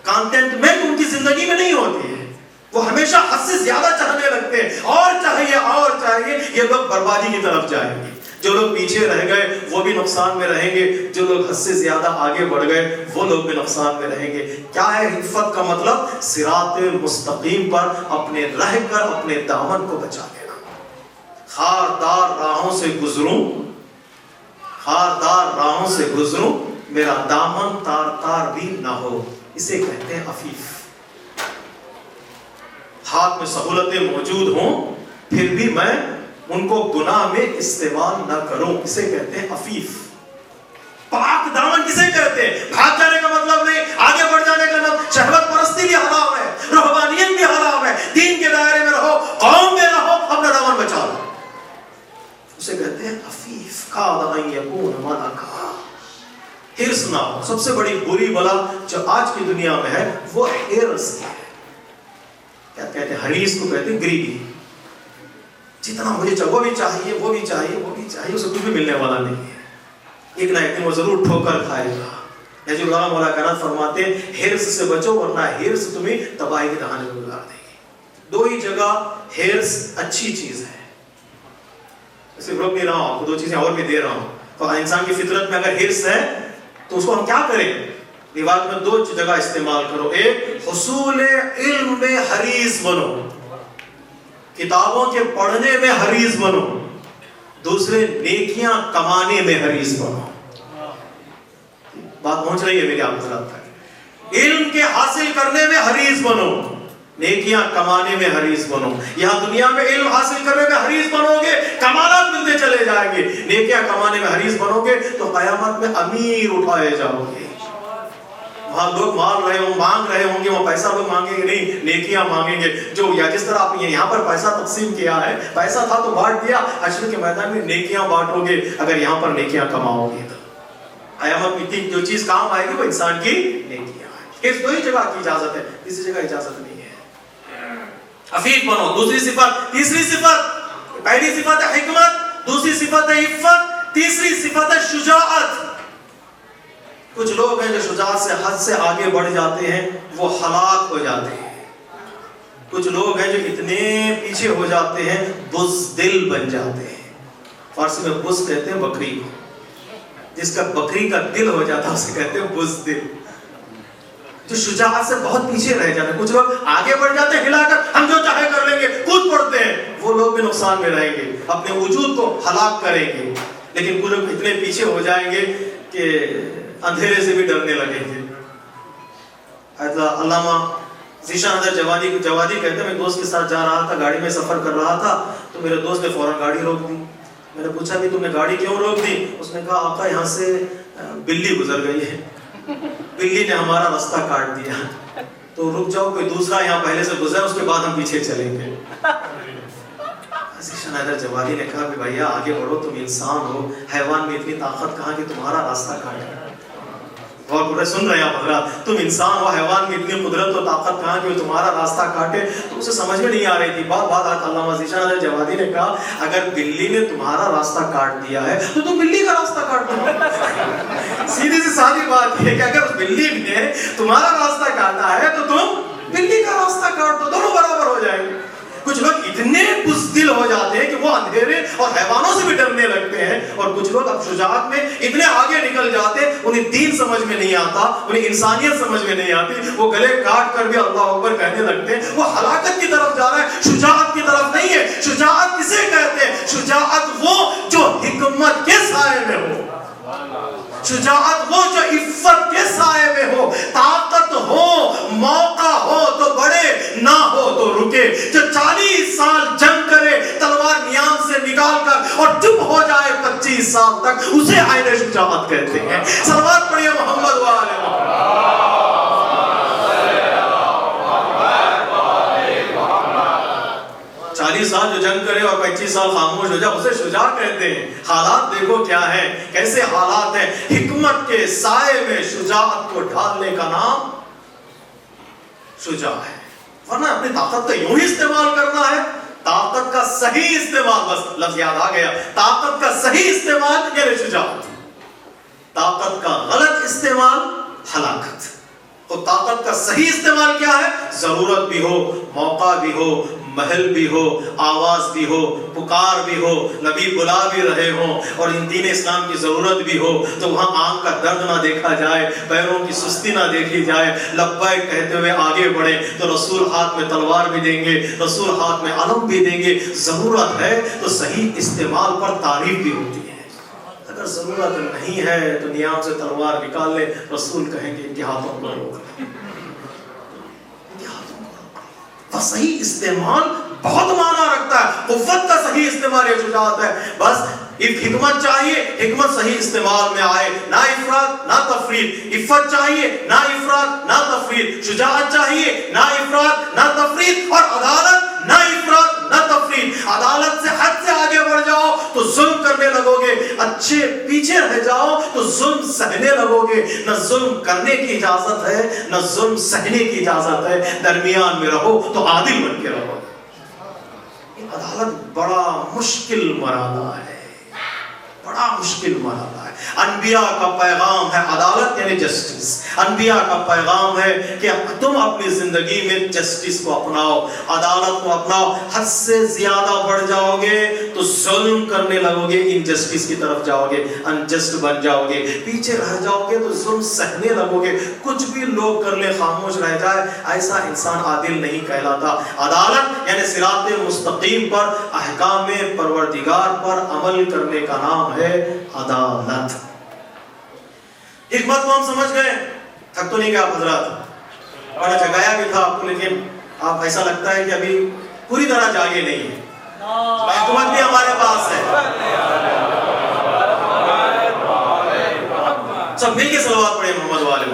کانٹینٹمنٹ ان کی زندگی میں نہیں ہوتی ہے، وہ ہمیشہ حد سے زیادہ چاہنے لگتے ہیں، اور چاہیے اور چاہیے، یہ لوگ بربادی کی طرف جائیں گے۔ جو لوگ پیچھے رہ گئے وہ بھی نقصان میں رہیں گے، جو لوگ حد سے زیادہ آگے بڑھ گئے وہ لوگ بھی نقصان میں رہیں گے۔ کیا ہے عفت کا مطلب؟ صراط مستقیم پر اپنے رہ کر اپنے دامن کو بچا لینا۔ خاردار راہوں سے گزروں، خاردار راہوں سے گزروں، میرا دامن تار تار بھی نہ ہو، اسے کہتے ہیں عفیف۔ ہاتھ میں سہولتیں موجود ہوں پھر بھی میں ان کو گناہ میں استعمال نہ کروں، اسے کہتے ہیں عفیف۔ پاک دامن کسے کہتے ہیں؟ بھاگ جانے کا مطلب نہیں، آگے بڑھ جانے کا مطلب، شہوت پرستی بھی حرام ہے، رہبانیت بھی حرام ہے، دین کے دائرے میں رہو، قوم میں رہو، اپنا دامن بچا لو، اسے کہتے ہیں عفیف۔ کاد ان یکون ملکا، حرص نہ ہو۔ سب سے بڑی بری بلا جو آج کی دنیا میں ہے وہ حرص ہے۔ کیا کہتے ہیں؟ حریص کو کہتے ہیں گریڈی، جتنا مجھے چاہیے وہ بھی چاہیے، وہ بھی چاہیے، وہ بھی چاہیے، اسے کچھ بھی ملنے والا نہیں ہے، ایک نہ ایک دن وہ ضرور ٹھوکر کھائے گا۔ نجی اللہ مولا کائنات فرماتے ہیں حرص سے بچو ورنہ حرص تمہیں تباہی کے دہانے میں گزار دے گی۔ دو ہی جگہ حرص اچھی چیز ہے، صرف روک نہیں رہا ہوں، آپ کو دو چیزیں اور بھی دے رہا ہوں۔ تو انسان کی فطرت میں اگر حرص ہے تو اس کو ہم کیا کریں؟ روایت میں دو جگہ استعمال کرو، ایک حصول علم میں حریص بنو، کتابوں کے پڑھنے میں حریص بنو، دوسرے نیکیاں کمانے میں حریص بنو۔ بات پہنچ رہی ہے میری آپ حضرات تک؟ علم کے حاصل کرنے میں حریص بنو، نیکیاں کمانے میں حریص بنو۔ یہاں دنیا میں علم حاصل کرنے میں حریص بنو گے، کمالات ملتے چلے جائیں گے، نیکیاں کمانے میں حریص بنو گے تو قیامت میں امیر اٹھائے جاؤ گے۔ وہاں لوگ مانگ رہے ہوں گے، وہ پیسہ لوگ مانگیں گے نہیں، نیکیاں مانگیں گے۔ جو یا جس طرح آپ نے یہاں پر پیسہ تقسیم کیا ہے، پیسہ تھا تو بانٹ دیا، حشر کے میدان میں نیکیاں بانٹو گے اگر یہاں پر نیکیاں کماؤ گے تو قیامت میں جو چیز کام آئے گی وہ انسان کی نیکیاں ہیں۔ اس دو ہی جگہ کی اجازت ہے، کسی جگہ اجازت نہیں ہے۔ عفیف بنو، دوسری صفت۔ تیسری صفت، پہلی صفت ہے حکمت، دوسری صفت ہے عفت، تیسری صفت ہے شجاعت۔ کچھ لوگ ہیں جو شجاعت سے حد سے آگے بڑھ جاتے ہیں، وہ ہلاک ہو جاتے ہیں۔ کچھ لوگ ہیں جو اتنے پیچھے ہو جاتے ہیں، بزدل بن جاتے ہیں۔ فارسی میں بز کہتے ہیں بکری کو، جس کا بکری کا دل ہو جاتا ہے اسے کہتے ہیں بزدل۔ جو شجاعت سے بہت پیچھے رہ جاتے ہیں، کچھ لوگ آگے بڑھ جاتے ہیں ہلا کر ہم جو چاہے کر لیں گے، کود پڑتے ہیں، وہ لوگ بھی نقصان میں رہیں گے، اپنے وجود کو ہلاک کریں گے۔ لیکن کچھ لوگ اتنے پیچھے ہو جائیں گے کہ اندھیرے سے بھی ڈرنے لگیں گے۔ علامہ ذیشان حضرت جوادی کہتے ہیں میں دوست کے ساتھ جا رہا تھا، گاڑی میں سفر کر رہا تھا تو میرے دوست نے فوراً گاڑی روک دی۔ میں نے پوچھا کہ تم نے گاڑی کیوں روک دی؟ اس نے کہا آقا یہاں سے بلی گزر گئی ہے، بلی نے ہمارا راستہ کاٹ دیا، تو رک جاؤ کوئی دوسرا یہاں پہلے سے گزرا، اس کے بعد ہم پیچھے چلیں گے۔ ذیشان حضرت جوادی نے کہا کہ بھیا آگے بڑھو، تم انسان ہو، حیوان میں اتنی طاقت کہاں کہ تمہارا راستہ کاٹے؟ اور سن رہے ہیں آپ حضرات، تم انسان ہو، حیوان میں اتنی قدرت و طاقت کہاں کہ وہ تمہارا راستہ کاٹے؟ تو اسے سمجھ میں نہیں آ رہی تھی۔ بات علامہ ذیشان حضرت جوادی نے کہا اگر بلی نے تمہارا راستہ کاٹ دیا ہے تو تم بلی کا راستہ کاٹ دو۔ سیدھی سی سادی بات ہے کہ اگر اس بلی نے تمہارا راستہ کاٹا ہے تو تم بلی کا راستہ کاٹ دو، دونوں برابر ہو جائیں گے۔ کچھ لوگ اتنے بزدل ہو جاتے ہیں کہ وہ اندھیرے اور حیوانوں سے بھی ڈرنے لگتے ہیں، اور کچھ لوگ اب شجاعت میں اتنے آگے نکل جاتے ہیں، انہیں دین سمجھ میں نہیں آتا، انہیں انسانیت سمجھ میں نہیں آتی، وہ گلے کاٹ کر بھی اللہ اکبر کہنے لگتے ہیں، وہ ہلاکت کی طرف جا رہا ہے، شجاعت کی طرف نہیں ہے۔ شجاعت کسے کہتے ہیں؟ شجاعت وہ جو حکمت کے سائے میں ہو، شجاعت وہ جو عفت کے سائے میں ہو، طاقت ہو، موقع ہو تو بڑھے، نہ ہو تو رکے، جو 40 سال جنگ کرے تلوار نیام سے نکال کر اور چپ ہو جائے 25 سال تک، اسے عین شجاعت کہتے ہیں۔ صلوات پڑھیے محمد و آل محمد۔ 40 سال جو جنگ کرے اور 25 سال خاموش ہو جائے اسے شجاع کہتے ہیں۔ حالات دیکھو کیا ہے، کیسے حالات ہیں۔ حکمت کے سائے میں شجاعت کو ڈھالنے کا نام شجاع ہے، ورنہ اپنی طاقت کا یوں ہی استعمال کرنا ہے۔ طاقت کا صحیح استعمال، بس لفظ یاد آ گیا، طاقت کا صحیح استعمال یعنی شجاعت، طاقت کا غلط استعمال ہلاکت۔ تو طاقت کا صحیح استعمال کیا ہے؟ ضرورت بھی ہو، موقع بھی ہو، محل بھی ہو، آواز بھی ہو، پکار بھی ہو، نبی بلا بھی رہے ہوں اور ان دین اسلام کی ضرورت بھی ہو، تو وہاں آنکھ کا درد نہ دیکھا جائے، پیروں کی سستی نہ دیکھی جائے، لبیک کہتے ہوئے آگے بڑھیں تو رسول ہاتھ میں تلوار بھی دیں گے، رسول ہاتھ میں علم بھی دیں گے۔ ضرورت ہے تو صحیح استعمال پر تعریف بھی ہوتی ہے، اگر ضرورت نہیں ہے تو نیام سے تلوار نکال لے، رسول کہیں گے کہ ہاتھوں کو روک لیں، صحیح استعمال بہت معنی رکھتا ہے، قوت کا صحیح استعمال یہ شجاعت ہے۔ بس حکمت چاہیے، حکمت صحیح استعمال میں آئے، نہ افراط نہ تفریط، عفت چاہیے نہ افراط نہ تفریط، شجاعت چاہیے نہ افراط نہ تفریط، اور عدالت نہ افراط نہ تفریط۔ عدالت سے حد سے آگے بڑھ جاؤ تو ظلم کرنے لگو گے، اچھے پیچھے رہ جاؤ تو ظلم سہنے لگو گے۔ نہ ظلم کرنے کی اجازت ہے نہ ظلم سہنے کی اجازت ہے، درمیان میں رہو تو عادل بن کے رہو۔ عدالت بڑا مشکل مرحلہ ہے، بڑا مشکل مرحلہ ہے۔ انبیاء کا پیغام ہے عدالت یعنی جسٹس، انبیاء کا پیغام ہے کہ تم اپنی زندگی میں جسٹس کو اپناؤ، عدالت کو اپناؤ۔ حد سے زیادہ بڑھ جاؤ گے تو ظلم کرنے لگو گے، انجسٹس کی طرف جاؤ گے، انجسٹ بن جاؤ گے، پیچھے رہ جاؤ گے تو ظلم سہنے لگو گے، کچھ بھی لوگ کر لے خاموش رہ جائے، ایسا انسان عادل نہیں کہلاتا۔ عدالت یعنی صراط مستقیم پر، احکام پروردگار پر عمل کرنے کا نام ہے عدالت۔ حکمت کو ہم سمجھ گئے، تھک تو نہیں گیا حضرات، اور جگایا بھی تھا آپ کو، لیکن آپ ایسا لگتا ہے کہ ابھی پوری طرح جاگے نہیں ہیں۔ حکمت بھی ہمارے پاس ہے، سب مل کے صلوات پڑھیں محمد والے۔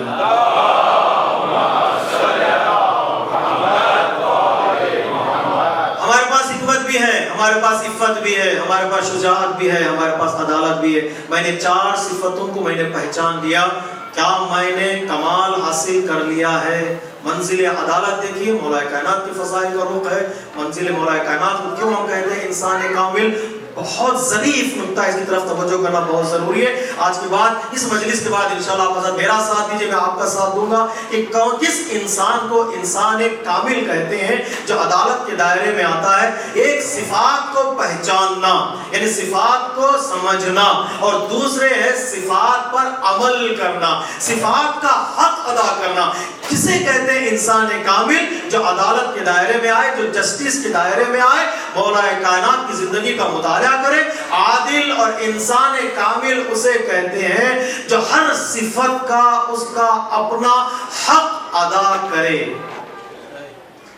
ہمارے پاس حکمت بھی ہے، ہمارے پاس عفت بھی ہے، ہمارے پاس شجاعت بھی ہے، ہمارے پاس عدالت بھی ہے۔ میں نے 4 صفتوں کو میں نے پہچان لیا، کیا میں نے کمال حاصل کر لیا ہے؟ منزل عدالت دیکھیے، مولا کائنات کی فضائل کا رخ ہے۔ منزل مولا کائنات کو کیوں ہم کہتے ہیں انسان کامل؟ بہت ظریف نکتہ ہے، اس کی طرف توجہ کرنا بہت ضروری ہے۔ آج کے بعد، اس مجلس کے بعد انشاءاللہ آپ حضرت میرا ساتھ دیجئے، میں آپ کا ساتھ دوں گا کہ کس انسان کو انسان کامل کہتے ہیں، جو عدالت کے دائرے میں آتا ہے۔ ایک صفات کو پہچاننا یعنی صفات کو سمجھنا، اور دوسرے ہے صفات پر عمل کرنا، صفات کا حق ادا کرنا۔ کسے کہتے ہیں انسان کامل؟ جو عدالت کے دائرے میں آئے، جو جسٹس کے دائرے میں آئے، مولا کائنات کی زندگی کا مطالعہ کرے۔ عادل اور انسان کامل اسے کہتے ہیں جو ہر صفت کا اس کا اپنا حق ادا کرے۔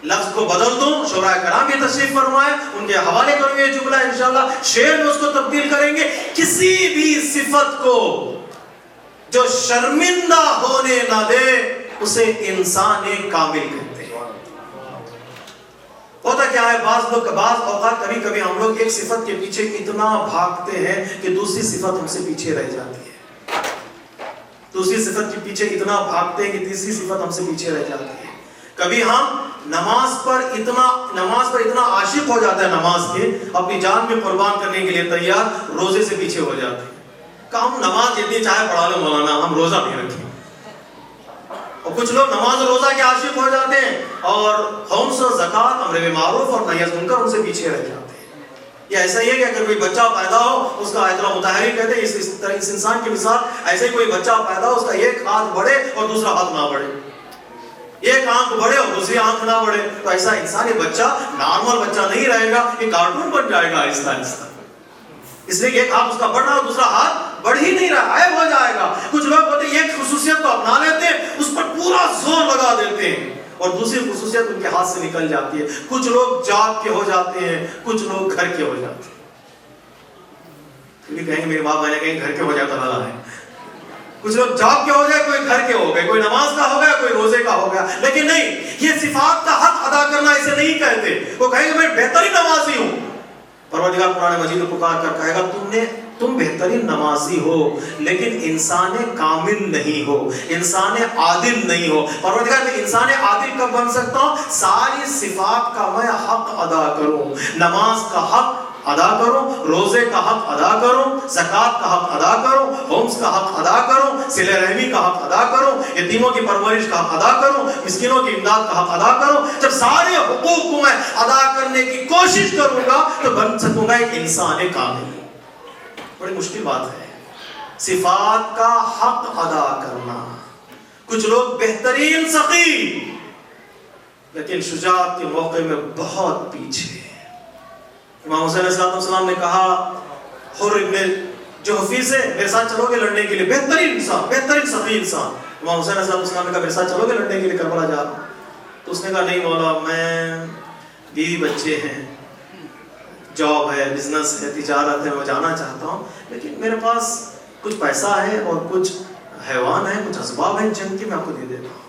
لفظ کو بدل دوں، شورا کرام یہ تشریف فرمائے، ان کے حوالے کروں یہ جملہ انشاءاللہ، شعر میں اس کو تبدیل کریں گے۔ کسی بھی صفت کو جو شرمندہ ہونے نہ دے اسے انسان کامل کہتے ہیں۔ ہوتا کیا ہے، بعض اوقات کبھی ہم لوگ ایک صفت کے پیچھے اتنا بھاگتے ہیں کہ دوسری صفت ہم سے پیچھے رہ جاتی ہے، دوسری صفت کے پیچھے اتنا بھاگتے ہیں کہ تیسری صفت ہم سے پیچھے رہ جاتی ہے۔ کبھی ہم نماز پر اتنا عاشق ہو جاتا ہے، نماز کے اپنی جان میں قربان کرنے کے لیے تیار، روزے سے پیچھے ہو جاتے ہیں کہ ہم نماز جتنی چاہے پڑھا لو مولانا، ہم روزہ نہیں رکھیں۔ اور کچھ لوگ نماز اور روزہ کے عاشق ہو جاتے ہیں اور خمس اور زکوٰۃ، امر بالمعروف اور نہی عن المنکر، ان سے پیچھے رہ جاتے ہیں۔ یہ ایسا ہی ہے کہ اگر کوئی بچہ پیدا ہو، اس کا آیت اللہ مطہر کہتے ہیں اس انسان کی مثال ایسے ہی، کوئی بچہ پیدا ہو، اس کا ایک ہاتھ بڑھے اور دوسرا ہاتھ نہ بڑھے، ایک آنکھ بڑھے اور دوسری آنکھ نہ بڑھے، تو ایسا انسان، یہ بچہ نارمل بچہ نہیں رہے گا، یہ کارٹون بن جائے گا آہستہ آہستہ۔ اس لیے ایک ہاتھ اس کا بڑھ رہا ہے اور دوسرا ہاتھ بڑھ ہی نہیں رہا، عیب ہو جائے گا۔ کچھ لوگ ہوتے ہیں ایک خصوصیت کو اپنا لیتے ہیں، اس پر پورا زور لگا دیتے ہیں، اور دوسری خصوصیت ان کے ہاتھ سے نکل جاتی ہے۔ کچھ لوگ جاب کے ہو جاتے ہیں، کچھ لوگ گھر کے ہو جاتے ہیں۔ کہیں گے میرے باپ نے کہیں گھر کے ہو جاتا بھلا ہے۔ کچھ لوگ جاب کے ہو جائے، کوئی گھر کے ہو گئے، کوئی نماز کا ہو گیا، کوئی روزے کا ہو گیا، لیکن نہیں، یہ صفات کا حق ادا کرنا اسے نہیں کہتے۔ وہ کہیں گے میں بہترین نمازی ہوں، پروردگار قرآن مجید میں پکار کر کہے گا تم بہترین نمازی ہو، لیکن انسان کامل نہیں ہو، انسان عادل نہیں ہو۔ پروردگار میں انسان عادل کب بن سکتا ہوں؟ ساری صفات کا میں حق ادا کروں، نماز کا حق ادا کرو, روزے کا حق ادا کرو, زکوٰۃ کا حق ادا کرو, ہومس کا حق ادا کرو, صلہ رحمی کا حق ادا کرو, یتیموں کی پرورش کا حق ادا کرو, مسکینوں کی امداد کا حق ادا کرو. جب سارے حقوق کو میں ادا کرنے کی کوشش کروں گا تو بن سکوں گا ایک انسان کامل. بڑی مشکل بات ہے صفات کا حق ادا کرنا. کچھ لوگ بہترین سخی لیکن شجاعت کے موقع میں بہت پیچھے. امام حسین علیہ السلام نے کہا حر ابن جوحفی سے میرے ساتھ چلو گے لڑنے کے لیے, بہترین انسان, بہترین سخی انسان. امام حسین علیہ السلام نے کہا میرے ساتھ چلو گے لڑنے کے لیے کربلا جا رہا ہوں. تو اس نے کہا نہیں مولا, میں بیوی بچے ہیں, جاب ہے, بزنس ہے, تجارت ہے, میں جانا چاہتا ہوں لیکن میرے پاس کچھ پیسہ ہے اور کچھ حیوان ہے, کچھ اسباب ہیں جنگ کے, میں آپ کو دے دیتا ہوں.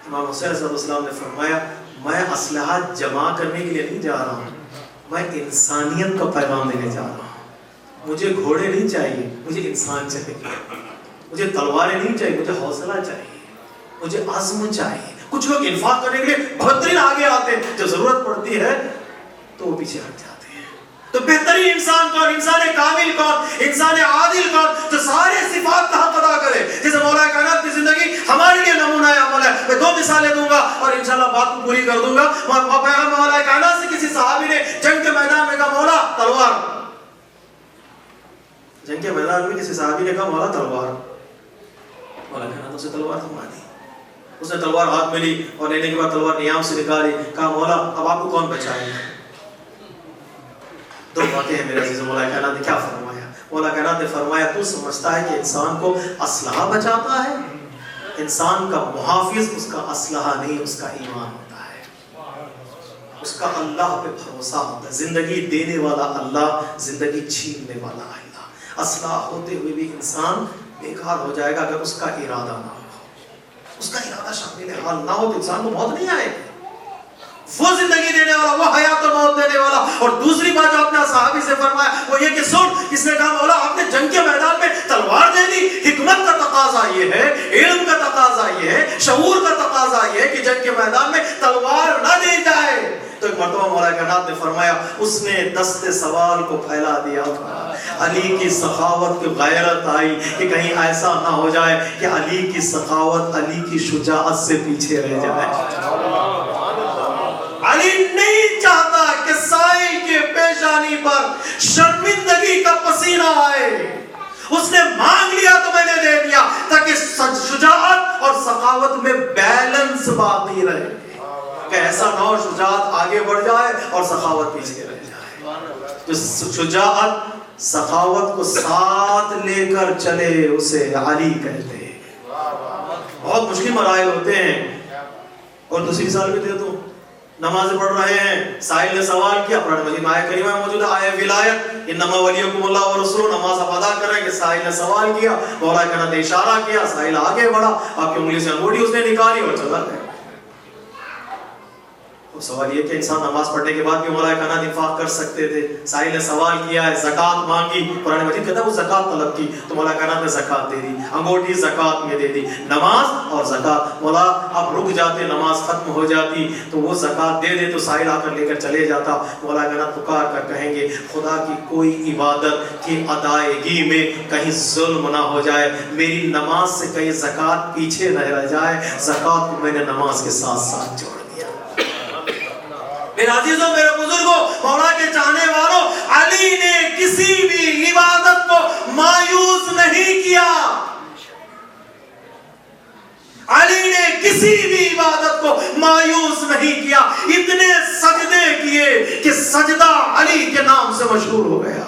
امام حسین علیہ السلام نے فرمایا میں اسلحہ جمع کرنے کے لیے نہیں جا رہا ہوں, میں انسانیت کا پیغام دینے جا رہا ہوں. مجھے گھوڑے نہیں چاہیے, مجھے انسان چاہیے. مجھے تلواریں نہیں چاہیے, مجھے حوصلہ چاہیے, مجھے عزم چاہیے. کچھ لوگ انفاق کرنے کے لیے بہترین آگے آتے ہیں, جب ضرورت پڑتی ہے تو وہ پیچھے ہٹ جاتے ہیں. تو بہترین انسان کون, انسان کامل کون, انسان عادل کون, جو سارے صفات کا حق ادا کرے. جیسے مولا کائنات کی زندگی ہمارے لیے نمونہ عمل ہے. میں 2 مثالیں دوں گا اور انشاءاللہ بات کو پوری کر دوں گا. مولا کائنات سے کسی صحابی نے جنگ کے میدان میں کہا مولا تلوار. جنگ کے میدان میں کسی صحابی نے کہا مولا تلوار. مولا کائنات اسے تلوار تھما دی. اس نے تلوار ہاتھ میں لی اور لینے کے بعد تلوار نیام سے نکالی. کہا مولا اب آپ کو کون بچائے گا. 2 باتیں ہیں میرے عزیز. مولا کائنات نے کیا فرمایا؟ مولا کائنات نے فرمایا تو سمجھتا ہے کہ انسان کو اسلحہ بچاتا ہے, انسان کا محافظ اس کا اسلحہ نہیں, اس کا ایمان ہوتا ہے, اس کا اللہ پہ بھروسہ ہوتا ہے. زندگی دینے والا اللہ, زندگی چھیننے والا اللہ. اسلحہ ہوتے ہوئے بھی انسان بیکار ہو جائے گا اگر اس کا ارادہ نہ ہو. اس کا ارادہ شامل حال نہ ہو تو انسان کو موت نہیں آئے گی. وہ زندگی دینے والا, وہ حیات و موت دینے والا. اور دوسری بات جو اپنے صحابی سے فرمایا وہ یہ کہ سن, کس نے کہا مولا آپ نے جنگ کے میدان میں تلوار دے دی. حکمت کا تقاضا یہ ہے, علم کا تقاضا یہ ہے, شعور کا تقاضا یہ ہے کہ جنگ کے میدان میں تلوار نہ دی جائے. تو ایک مرتبہ مولا کائنات نے فرمایا اس نے دست سوال کو پھیلا دیا تھا. علی کی سخاوت کی غیرت آئی کہ کہیں ایسا نہ ہو جائے کہ علی کی سخاوت علی کی شجاعت سے پیچھے رہ جائے. علی نہیں چاہتا کہ سائل کے پیشانی پر شرمندگی کا پسینہ آئے. اس نے مانگ لیا تو میں نے دے دیا تاکہ شجاعت اور سخاوت میں بیلنس باقی رہے, کہ ایسا نہ ہو شجاعت آگے بڑھ جائے اور سخاوت پیچھے رہ جائے. جو شجاعت سخاوت کو ساتھ لے کر چلے اسے علی کہتے ہیں. بہت مشکل مراحل ہوتے ہیں. اور دوسری مثال بھی دے دوں, نماز پڑھ رہے ہیں, سائل نے سوال کیا, قرآن مجید میں آیت کریمہ موجود ہے, آیت ولایت, انما ولیکم اللہ ورسولہ. نماز آپ ادا کر رہے ہیں کہ سائل نے سوال کیا, مولا کائنات نے اشارہ کیا, سائل آگے بڑھا, آپ کی انگلی سے انگوٹھی اس نے نکالی اور چلا گیا. سوال یہ کہ انسان نماز پڑھنے کے بعد بھی مولا کائنات انفاق کر سکتے تھے. سائل نے سوال کیا ہے, زکوٰۃ مانگی, قرآن مجید کہتا ہے وہ زکوٰۃ طلب کی تو مولا کائنات نے زکوٰۃ دے دی, انگوٹھی زکوٰۃ میں دے دی. نماز اور زکوٰۃ, مولا آپ رک جاتے, نماز ختم ہو جاتی تو وہ زکوٰۃ دے دے تو سائل آ کر لے کر چلے جاتا. مولا کائنات پکار کر کہیں گے خدا کی کوئی عبادت کی ادائیگی میں کہیں ظلم نہ ہو جائے, میری نماز سے کہیں زکوٰۃ پیچھے نہ رہ جائے, زکوٰۃ کو میں نے نماز کے ساتھ ساتھ جوڑ دیا. میرے عزیزوں, میرے بزرگوں, مولا کے چاہنے والوں, علی نے کسی بھی عبادت کو مایوس نہیں کیا. علی نے کسی بھی عبادت کو مایوس نہیں کیا. اتنے سجدے کیے کہ سجدہ علی کے نام سے مشہور ہو گیا.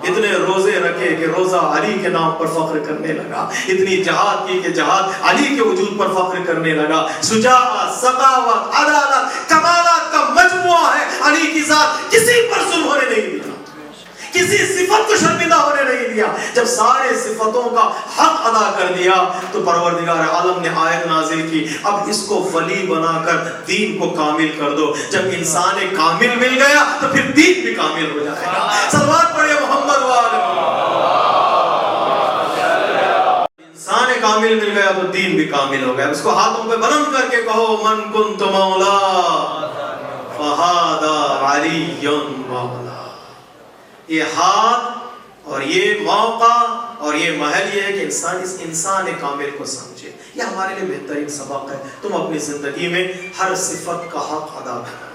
اتنے روزے رکھے کہ روزہ علی کے نام پر فخر کرنے لگا. اتنی جہاد کی کہ جہاد علی کے وجود پر فخر کرنے لگا. شجاعت, سخاوت, عدالت, کمالات کا مجموعہ ہے علی کی ذات. کسی پر ظلم ہونے نہیں دیا, کسی صفت کو شرمندہ ہونے نہیں دیا. جب سارے صفتوں کا حق ادا کر دیا تو پروردگار عالم نے آیت نازل کی, اب اس کو ولی بنا کر دین کو کامل کر دو. جب انسان کامل مل گیا تو پھر دین بھی کامل ہو جائے گا. صلوات پڑھیے محمد وآلہ. انسان کامل مل گیا تو دین بھی کامل ہو گیا. اس کو ہاتھوں پہ بلند کر کے کہو من کنت مولا فہذا علی مولا. یہ ہاتھ اور یہ موقع اور یہ محل یہ ہے کہ انسان کامل کو سمجھے. یہ ہمارے لیے بہترین سبق ہے. تم اپنی زندگی میں ہر صفت کا حق ادا کرو.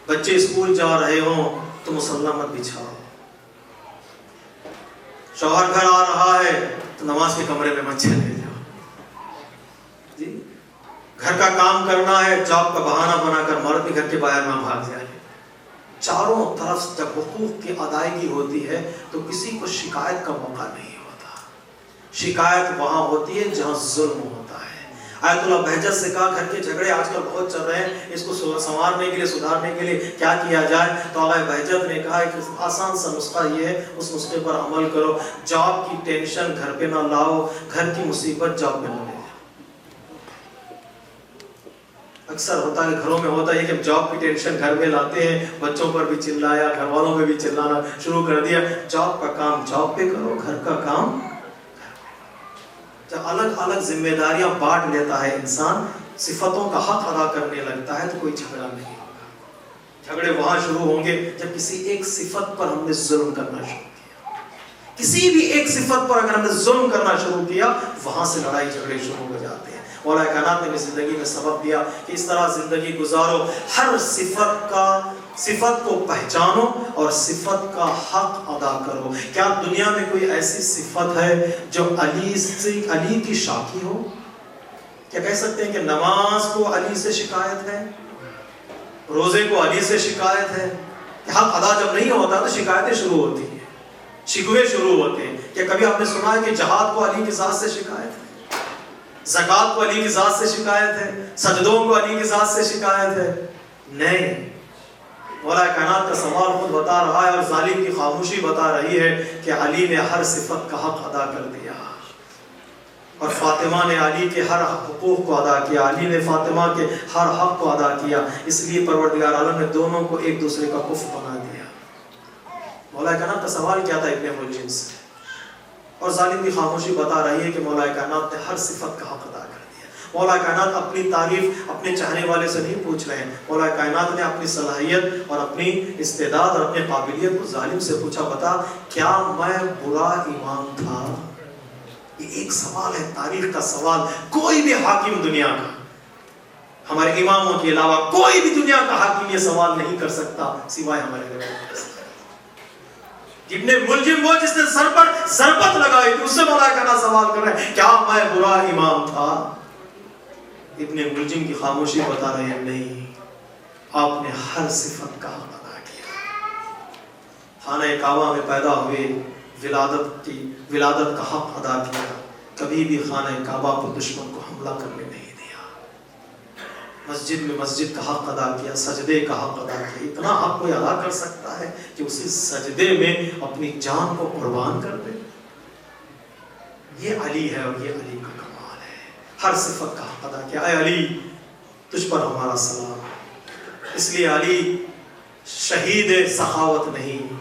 بچے اسکول جا رہے ہوں تو مصلی مت بچھاؤ. شوہر گھر آ رہا ہے تو نماز کے کمرے میں مت چلے جاؤ. جی گھر کا کام کرنا ہے، جاب کا بہانہ بنا کر مرد بھی گھر کے باہر نہ بھاگ جائے. چاروں طرف جب حقوق کی ادائیگی ہوتی ہے تو کسی کو شکایت کا موقع نہیں ہوتا. شکایت وہاں ہوتی ہے جہاں ظلم ہوتا ہے. آیت اللہ بہجت سے کہا گھر کے جھگڑے آج کل بہت چل رہے ہیں، اس کو سنوارنے کے لیے سدھارنے کے لیے کیا کیا جائے؟ تو آقا بہجت نے کہا کہ آسان سا نسخہ یہ ہے، اس نسخے پر عمل کرو. جاب کی ٹینشن گھر پہ نہ لاؤ، گھر کی مصیبت جاب پہ نہ لے. اکثر ہوتا ہے گھروں میں ہوتا ہے کہ جاب کی ٹینشن گھر میں لاتے ہیں، بچوں پر بھی چلایا، گھر والوں پہ بھی چلانا شروع کر دیا. جاب کا کام جاب پہ کرو، گھر کا کام. جب الگ الگ ذمہ داریاں بانٹ لیتا ہے انسان، صفتوں کا حق ادا کرنے لگتا ہے تو کوئی جھگڑا نہیں ہوگا. جھگڑے وہاں شروع ہوں گے جب کسی ایک صفت پر ہم نے ظلم کرنا شروع کیا. کسی بھی ایک صفت پر اگر ہم نے ظلم کرنا شروع کیا، وہاں سے لڑائی جھگڑے شروع ہو جاتے ہیں. مولا کائنات نے زندگی میں سبق دیا کہ اس طرح زندگی گزارو، ہر صفت کو پہچانو اور صفت کا حق ادا کرو. کیا دنیا میں کوئی ایسی صفت ہے جو علی کی شاکی ہو؟ کیا کہہ سکتے ہیں کہ نماز کو علی سے شکایت ہے، روزے کو علی سے شکایت ہے؟ کہ حق ادا جب نہیں ہوتا تو شکایتیں شروع ہوتی ہیں، شکوے شروع ہوتے ہیں. کیا کبھی آپ نے سنا ہے کہ جہاد کو علی کی ذات سے شکایت ہے، زکوٰۃ کو علی کی ذات سے شکایت ہے، سجدوں کو علی کی ذات سے شکایت ہے؟ نہیں. مولا کائنات کا سوال خود بتا رہا ہے اور ظالم کی خاموشی بتا رہی ہے کہ علی نے ہر صفت کا حق ادا کر دیا اور فاطمہ نے علی کے ہر حقوق کو ادا کیا، علی نے فاطمہ کے ہر حق کو ادا کیا. اس لیے پروردگار عالم نے دونوں کو ایک دوسرے کا کفو بنا دیا. مولا کائنات کا سوال کیا تھا ابن ملجم سے، اور ظالم کی خاموشی بتا رہی ہے کہ مولا کائنات نے ہر صفت کا حق ادا کر دیا. مولا کائنات اپنی تعریف اپنے چاہنے والے سے نہیں پوچھ رہے ہیں. مولا کائنات نے اپنی صلاحیت اور اپنی استعداد اور اپنی قابلیت کو ظالم سے پوچھا، بتا کیا میں برا امام تھا؟ یہ ایک سوال ہے، تاریخ کا سوال. کوئی بھی حاکم دنیا کا، ہمارے اماموں کے علاوہ کوئی بھی دنیا کا حاکم یہ سوال نہیں کر سکتا سوائے ہمارے نبی. ابن ملجم وہ جس نے سر پر ضربت لگائی تھی، اس سے مولا کائنات سوال کر رہے ہیں کیا میں برا امام تھا؟ ابن ملجم کی خاموشی بتا رہے ہیں نہیں، آپ نے ہر صفت کا حق ادا کیا. خانہ کعبہ میں پیدا ہوئے، ولادت کا حق ادا کیا. کبھی بھی خانہ کعبہ کو دشمن کو حملہ کرنے نہیں دیا. مسجد میں مسجد کا حق ادا کیا، سجدے کا حق ادا کیا. اتنا حق کوئی ادا کر سکتا ہے کہ اسی سجدے میں اپنی جان کو قربان کر دے؟ یہ علی ہے اور یہ علی کا کمال ہے. ہر صفت کا حق ادا کیا. اے علی تجھ پر ہمارا سلام. اس لیے علی شہید سخاوت نہیں،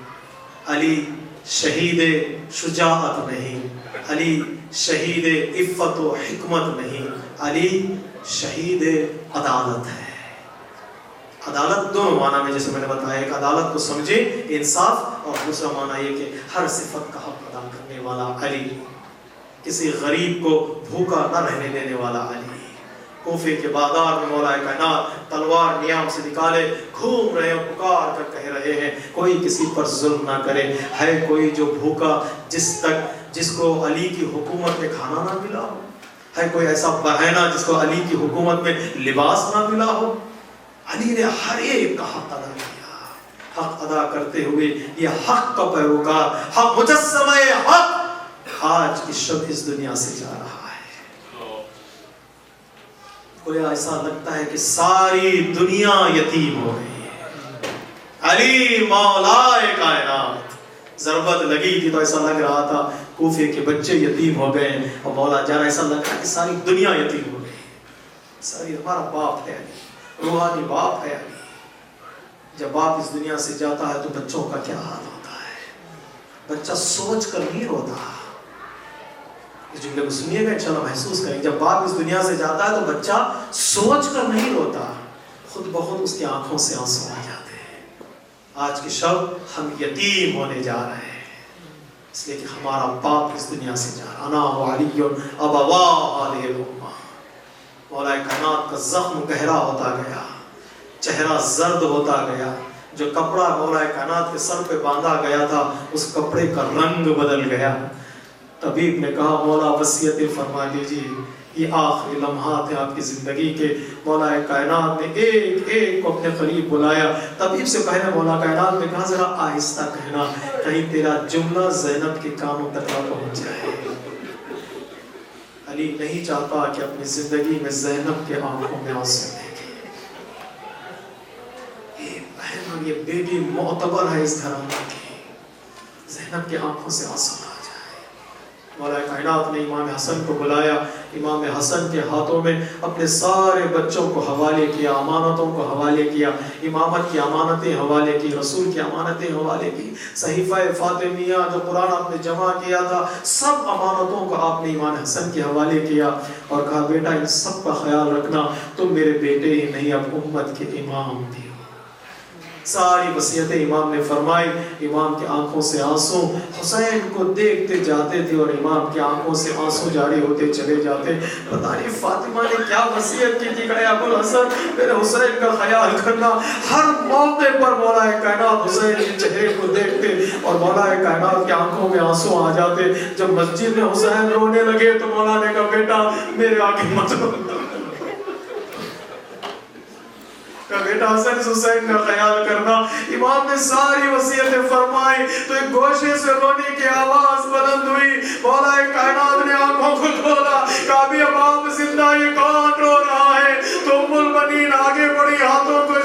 علی شہید شجاعت نہیں، علی شہید عفت و حکمت نہیں، علی شہید عدالت ہے. عدالت دونوں معنی میں جیسے میں نے بتایا، ایک عدالت کو سمجھے انصاف، اور دوسرا معنی یہ کہ ہر صفت کا حق ادا کرنے والا علی، کسی غریب کو بھوکا نہ رہنے دینے والا علی. کوفے کے بازار میں مولا کائنات تلوار نیام سے نکالے گھوم رہے ہیں، پکار کر کہہ رہے ہیں کوئی کسی پر ظلم نہ کرے. ہے کوئی جو بھوکا جس کو علی کی حکومت میں کھانا نہ ملا ہو؟ ہے کوئی ایسا بہینہ جس کو علی کی حکومت میں لباس نہ ملا ہو؟ علی نے ہر ایک کا حق ادا کیا. حق ادا کرتے ہوئے یہ حق کا پیروکار، حق مجسمہ حق آج اس شب اس دنیا سے جا رہا ہے. کوئی ایسا لگتا ہے کہ ساری دنیا یتیم ہو گئی ہے. علی مولا کائنات، ضربت لگی تھی تو ایسا لگ رہا تھا کوفے کے بچے یتیم ہو گئے، اور مولا جانا ایسا لگ رہا ہے کہ ساری دنیا یتیم ہو گئی. ساری ہمارا باپ ہے علی، روحانی باپ ہے علی. جب باپ اس دنیا سے جاتا ہے تو بچوں کا کیا حال ہوتا ہے؟ بچہ سوچ کر نہیں روتا. اس جملے کو سنیے گا انشاءاللہ محسوس کریں. جب باپ اس دنیا سے جاتا ہے تو بچہ سوچ کر نہیں روتا، خود بخود اس کی آنکھوں سے آنسو آ جاتے ہیں. آج کی شب ہم یتیم ہونے جا رہے ہیں، اس لیے کہ ہمارا باپ اس دنیا سے جا رہا۔ انا وعلی ابواہ هذه الامہ۔ مولا کائنات کا زخم گہرا ہوتا گیا، چہرہ زرد ہوتا گیا، جو کپڑا مولا کائنات کے سر پہ باندھا گیا تھا اس کپڑے کا رنگ بدل گیا۔ طبیب نے کہا مولا وصیت فرما دیجیے، یہ آخری لمحات ہیں آپ کی زندگی کے۔ مولا کائنات نے ایک ایک کو اپنے قریب بلایا۔ طبیب سے پہلے مولا کائنات نے کہا ذرا آہستہ کہنا، کہیں تیرا جملہ زینب کے کانوں تک نہ پہنچ جائے۔ علی نہیں چاہتا کہ اپنی زندگی میں زینب کے آنکھوں میں آنسو دیکھے۔ یہ بہن اور یہ بیٹی معتبر ہے اس گھرانے کی، زینب کے آنکھوں سے آنسو آ جائے۔ مولا کائنات نے امام حسن کو بلایا، امام حسن کے ہاتھوں میں اپنے سارے بچوں کو حوالے کیا، امانتوں کو حوالے کیا، امامت کی امانتیں حوالے کی، رسول کی امانتیں حوالے کی، صحیفہ فاطمیہ جو قرآن آپ نے جمع کیا تھا، سب امانتوں کو آپ نے امام حسن کے حوالے کیا اور کہا بیٹا ان سب کا خیال رکھنا، تم میرے بیٹے ہی نہیں اب امت کے امام بھی ہو۔ ساری وصیتیں امام نے فرمائی۔ امام کی آنکھوں سے آنسو حسین کو دیکھتے جاتے تھے اور امام کی آنکھوں سے آنسو جاری ہوتے چلے جاتے۔ پتہ نہیں فاطمہ نے کیا وصیت کی تھی کہ اے ابو الحسن میرے حسین کا خیال کرنا۔ ہر موقع پر مولا کائنات حسین کے چہرے کو دیکھتے اور مولا کائنات کی آنکھوں میں آنسو آ جاتے۔ جب مسجد میں حسین رونے لگے تو مولا نے کہا بیٹا میرے آگے مت رو، کہ بیٹا حسین کا خیال کرنا۔ امام نے ساری وصیتیں فرمائی تو ایک گوشے سے رونے کی آواز بلند ہوئی۔ مولا کائنات نے آنکھوں کو کھولا، کہا بھی اب آپ زندہ، یہ کون رو رہا ہے؟ تو ام المؤمنین آگے بڑھی، ہاتھوں کو